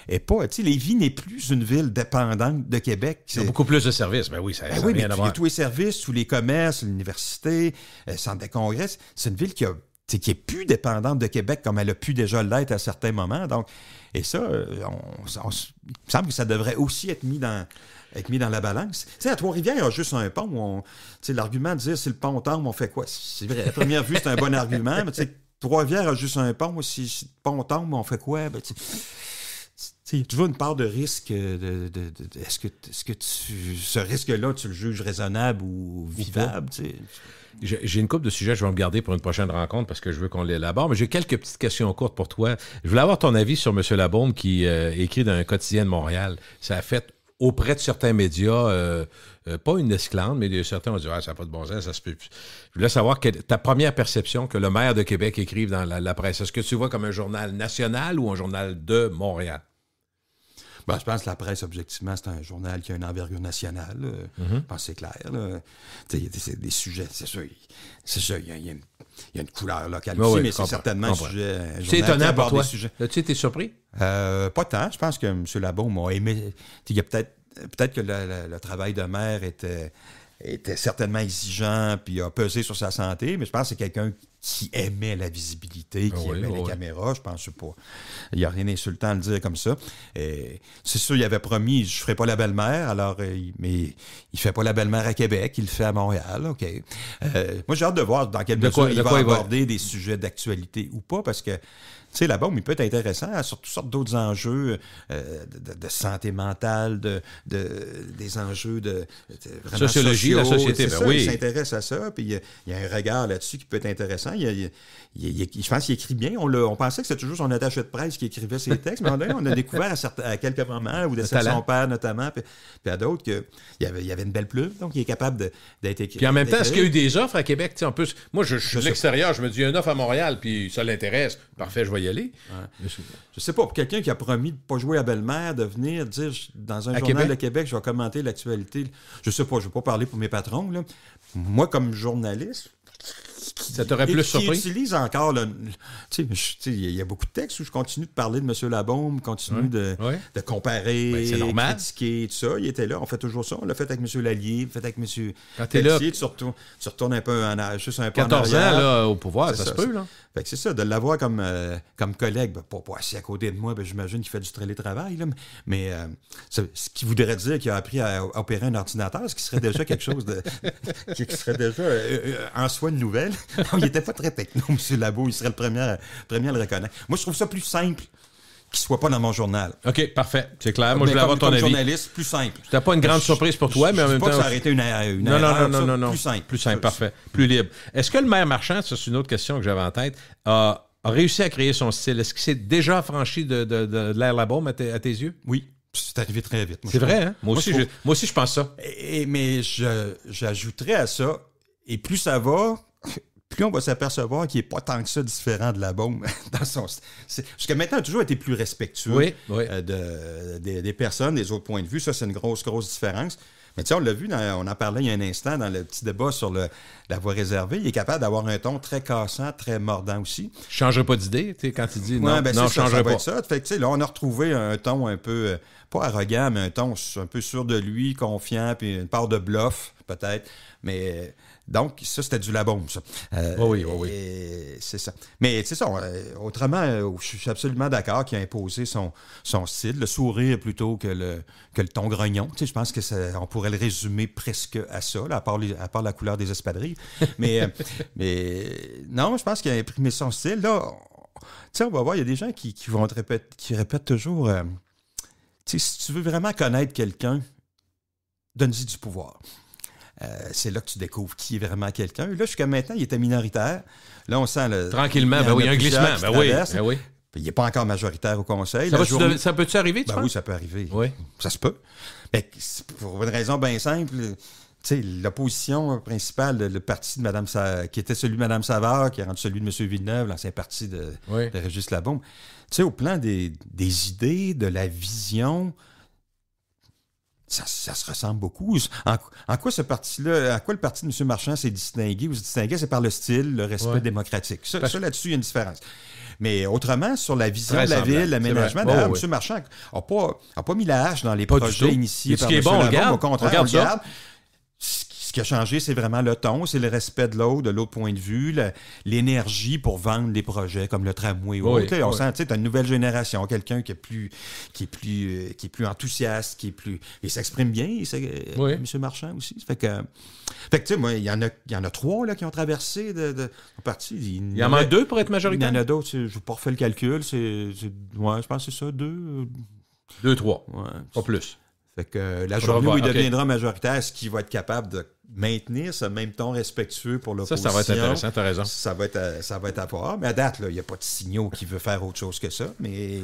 est pas... Tu sais, Lévis n'est plus une ville dépendante de Québec. Il y a beaucoup plus de services. Ben oui, ça n'a rien à voir. Il y a tous les services, tous les commerces, l'université, le centre de congrès. C'est une ville qui est plus dépendante de Québec comme elle a pu déjà l'être à certains moments. Donc, et ça, il me semble que ça devrait aussi être mis dans la balance. Tu sais, à Trois-Rivières, il y a juste un pont. L'argument de dire si le pont tombe, on fait quoi? C'est vrai, à première vue, c'est un bon argument, mais tu sais, Trois-Rivières a juste un pont. Si le pont tombe, on fait quoi? Ben, tu vois une part de risque. Est-ce que ce risque-là, tu le juges raisonnable ou vivable? J'ai une couple de sujets que je vais me garder pour une prochaine rencontre parce que je veux qu'on l'élabore, mais j'ai quelques petites questions courtes pour toi. Je voulais avoir ton avis sur M. Labaume qui écrit dans un quotidien de Montréal. Ça a fait auprès de certains médias, pas une esclandre, mais certains ont dit ça n'a pas de bon sens, ça se peut. Je voulais savoir ta première perception que le maire de Québec écrive dans la presse. Est-ce que tu vois comme un journal national ou un journal de Montréal? Ben, je pense que la presse, objectivement, c'est un journal qui a une envergure nationale. Je pense que c'est clair. C'est des sujets, c'est sûr. Il y a une couleur locale aussi, mais c'est certainement un sujet. C'est étonnant pour toi. As-tu été surpris? Pas tant. Je pense que M. Labaume m'a aimé. Il y a peut-être que le travail de maire était certainement exigeant puis a pesé sur sa santé, mais je pense que c'est quelqu'un qui aimait la visibilité, qui aimait les caméras. Je pense pas. Il n'y a rien d'insultant à le dire comme ça. C'est sûr, il avait promis, je ne ferai pas la belle-mère, alors, mais il ne fait pas la belle-mère à Québec, il le fait à Montréal. OK. Moi, j'ai hâte de voir dans quelle mesure il va aborder des sujets d'actualité ou pas, parce que tu sais, là-bas, il peut être intéressant sur toutes sortes d'autres enjeux de santé mentale, des enjeux de sociologie, la société. Il s'intéresse à ça, puis il y a un regard là-dessus qui peut être intéressant. Je pense qu'il écrit bien. On pensait que c'était toujours son attaché de presse qui écrivait ses textes, mais on a découvert à quelques moments, ou de son père notamment, puis à d'autres, qu'il y avait une belle plume, donc il est capable d'être écrit. Puis en même temps, est-ce qu'il y a eu des offres à Québec? En plus, moi, je suis de l'extérieur, je me dis, il y a une offre à Montréal, puis ça l'intéresse. Parfait, je vais y aller. Ouais. Je sais pas, pour quelqu'un qui a promis de ne pas jouer à belle-mère, de venir dire dans un journal de Québec, je vais commenter l'actualité. Je sais pas, je ne vais pas parler pour mes patrons. Là. Moi, comme journaliste, ça t'aurait plus surpris? Qui utilise encore... Il y a beaucoup de textes où je continue de parler de M. Labaume, continue de comparer, critiquer, tout ça. Il était là, on fait toujours ça. On l'a fait avec M. Lallier, on l'a fait avec M. Quand t'es là, tu retournes un peu juste un peu 14 en arrière. ans là, au pouvoir, ça se peut, là. Fait que c'est ça, de l'avoir comme collègue, pas assis à côté de moi, j'imagine qu'il fait du télétravail, là, mais ce qui voudrait dire qu'il a appris à opérer un ordinateur, ce qui serait déjà quelque chose qui serait déjà en soi une nouvelle. Il n'était pas très techno, M. Labo, il serait le premier à le reconnaître. Moi, je trouve ça plus simple qui ne soit pas dans mon journal. OK, parfait. C'est clair. Moi, je voulais avoir ton avis. Journaliste, plus simple. C'était pas une grande surprise pour toi, mais en même temps... Je ne pas que ça aurait été une erreur. Non. Plus simple. Plus simple, parfait. Plus libre. Est-ce que le maire Marchand, ça c'est une autre question que j'avais en tête, a réussi à créer son style? Est-ce qu'il s'est déjà affranchi de l'air la bombe à tes yeux? Oui. C'est arrivé très vite. C'est vrai, hein? Moi aussi, je pense ça. Mais j'ajouterais à ça, et plus ça va, plus on va s'apercevoir qu'il n'est pas tant que ça différent de la bombe. Jusqu'à maintenant, il a toujours été plus respectueux des personnes, des autres points de vue. Ça, c'est une grosse différence. Mais tu sais, on l'a vu, on en parlait il y a un instant dans le petit débat sur la voie réservée. Il est capable d'avoir un ton très cassant, très mordant aussi. Je ne changerai pas d'idée, tu sais, quand il dit non, je ne changerai pas. Ça. Fait que, tu sais, là, on a retrouvé un ton un peu, pas arrogant, mais un ton un peu sûr de lui, confiant, puis une part de bluff, peut-être. Mais donc, ça, c'était du la bombe, ça. Oui. C'est ça. Mais c'est ça. Autrement, je suis absolument d'accord qu'il a imposé son style, le sourire plutôt que le ton grognon. Tu sais, je pense que on pourrait le résumer presque à ça, là, à part la couleur des espadrilles. mais non, je pense qu'il a imprimé son style. Là, tu sais, on va voir, il y a des gens qui répètent toujours, tu sais, si tu veux vraiment connaître quelqu'un, donne-y du pouvoir. C'est là que tu découvres qui est vraiment quelqu'un. Là, jusqu'à maintenant, il était minoritaire. Là, on sent tranquillement, il y a un glissement. Oui. Il n'est pas encore majoritaire au conseil. Ça peut-tu arriver, tu penses? Oui, ça peut arriver. Oui. Ça se peut. Mais pour une raison bien simple, tu sais, l'opposition principale, le parti de Mme qui était celui de Mme Savard, qui est rendu celui de M. Villeneuve, l'ancien parti de Régis Labaume. Tu sais, au plan des idées, de la vision... Ça se ressemble beaucoup. En quoi ce parti-là, à quoi le parti de M. Marchand s'est distingué ou se distinguait, c'est par le style, le respect démocratique. Ça, là-dessus, il y a une différence. Mais autrement, sur la vision de la ville, l'aménagement, d'ailleurs, M. Marchand n'a pas mis la hache dans les projets initiés par M. Labaume. Au contraire, on regarde. Ce qui a changé, c'est vraiment le ton, c'est le respect de l'autre point de vue, l'énergie pour vendre des projets comme le tramway ou autre. On sent, tu sais, t'as une nouvelle génération, quelqu'un qui est plus enthousiaste, il s'exprime bien, M. Marchand aussi. Fait que tu sais, moi, il y en a 3 là, qui ont traversé de parti. Il y en a 2 pour être majoritaire? Il y en a d'autres, je n'ai pas refait le calcul, je pense que c'est ça, 2. 2, 3, pas plus. Fait que la journée où il deviendra majoritaire, est-ce qu'il va être capable de maintenir ce même ton respectueux pour l'opposition? Ça va être intéressant, t'as raison. Ça va être à voir. Mais à date, il n'y a pas de signaux qui veut faire autre chose que ça. Mais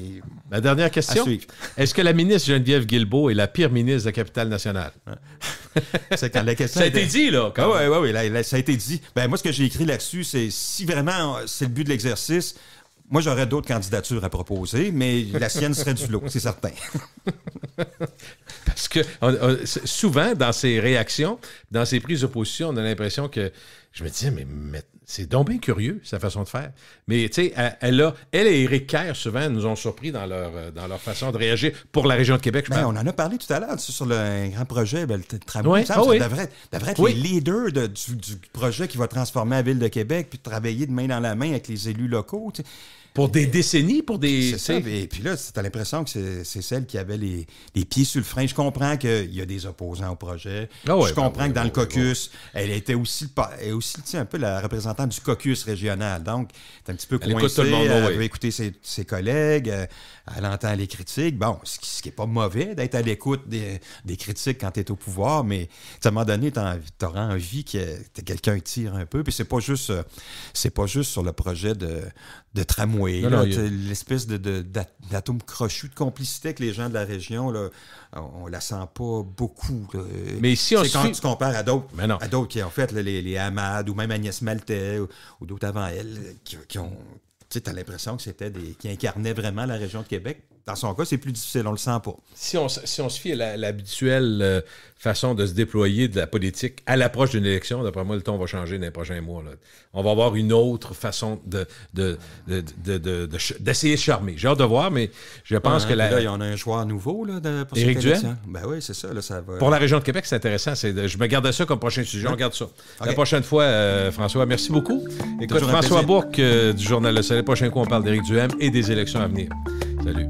la dernière question, est-ce que la ministre Geneviève Guilbeault est la pire ministre de la Capitale-Nationale? C'est quand la question... Ça a été dit, là. Oui, ça a été dit. Ben, moi, ce que j'ai écrit là-dessus, c'est si vraiment c'est le but de l'exercice... Moi, j'aurais d'autres candidatures à proposer, mais la sienne serait du lot, c'est certain. Parce que souvent, dans ses réactions, dans ses prises de position, on a l'impression que... Je me disais, mais c'est donc bien curieux, sa façon de faire. Mais tu sais, elle et Éric Kerr, souvent, nous ont surpris dans leur façon de réagir pour la région de Québec. On en a parlé tout à l'heure sur un grand projet, le tramway. Ça devrait être les leaders du projet qui va transformer la Ville de Québec, puis de travailler de main dans la main avec les élus locaux. Tu sais. Pour des décennies, C'est ça. Et puis là, t'as l'impression que c'est celle qui avait les pieds sur le frein. Je comprends qu'il y a des opposants au projet. Je comprends que dans le caucus, elle était aussi un peu la représentante du caucus régional. Donc, t'es un petit peu coincée. Elle veut écouter ses collègues. Elle entend les critiques. Bon, ce qui n'est pas mauvais d'être à l'écoute des critiques quand tu es au pouvoir, mais à un moment donné, tu auras envie que quelqu'un tire un peu. Puis c'est pas juste sur le projet de tramway. L'espèce d'atome crochu de complicité avec les gens de la région, là, on la sent pas beaucoup. Là. Mais si quand tu compares à d'autres qui ont fait les Hamad ou même Agnès Maltais ou d'autres avant elle qui ont... Tu sais, as l'impression que c'était qui incarnaient vraiment la région de Québec. Dans son cas, c'est plus difficile, on le sent pas. Si on se fie à l'habituelle façon de se déployer de la politique à l'approche d'une élection, d'après moi, le ton va changer dans les prochains mois. Là. On va avoir une autre façon d'essayer de charmer. J'ai hâte de voir, mais je pense que là, il y en a un joueur nouveau là, pour Éric Duhem? Ben oui, c'est ça, là, ça va. Pour la région de Québec, c'est intéressant. Je me gardais ça comme prochain sujet. On regarde ça. Okay. La prochaine fois, François, merci beaucoup. Écoute, François Bourque du Journal Le Soleil. Le prochain coup, on parle d'Éric Duhem et des élections à venir. Salut.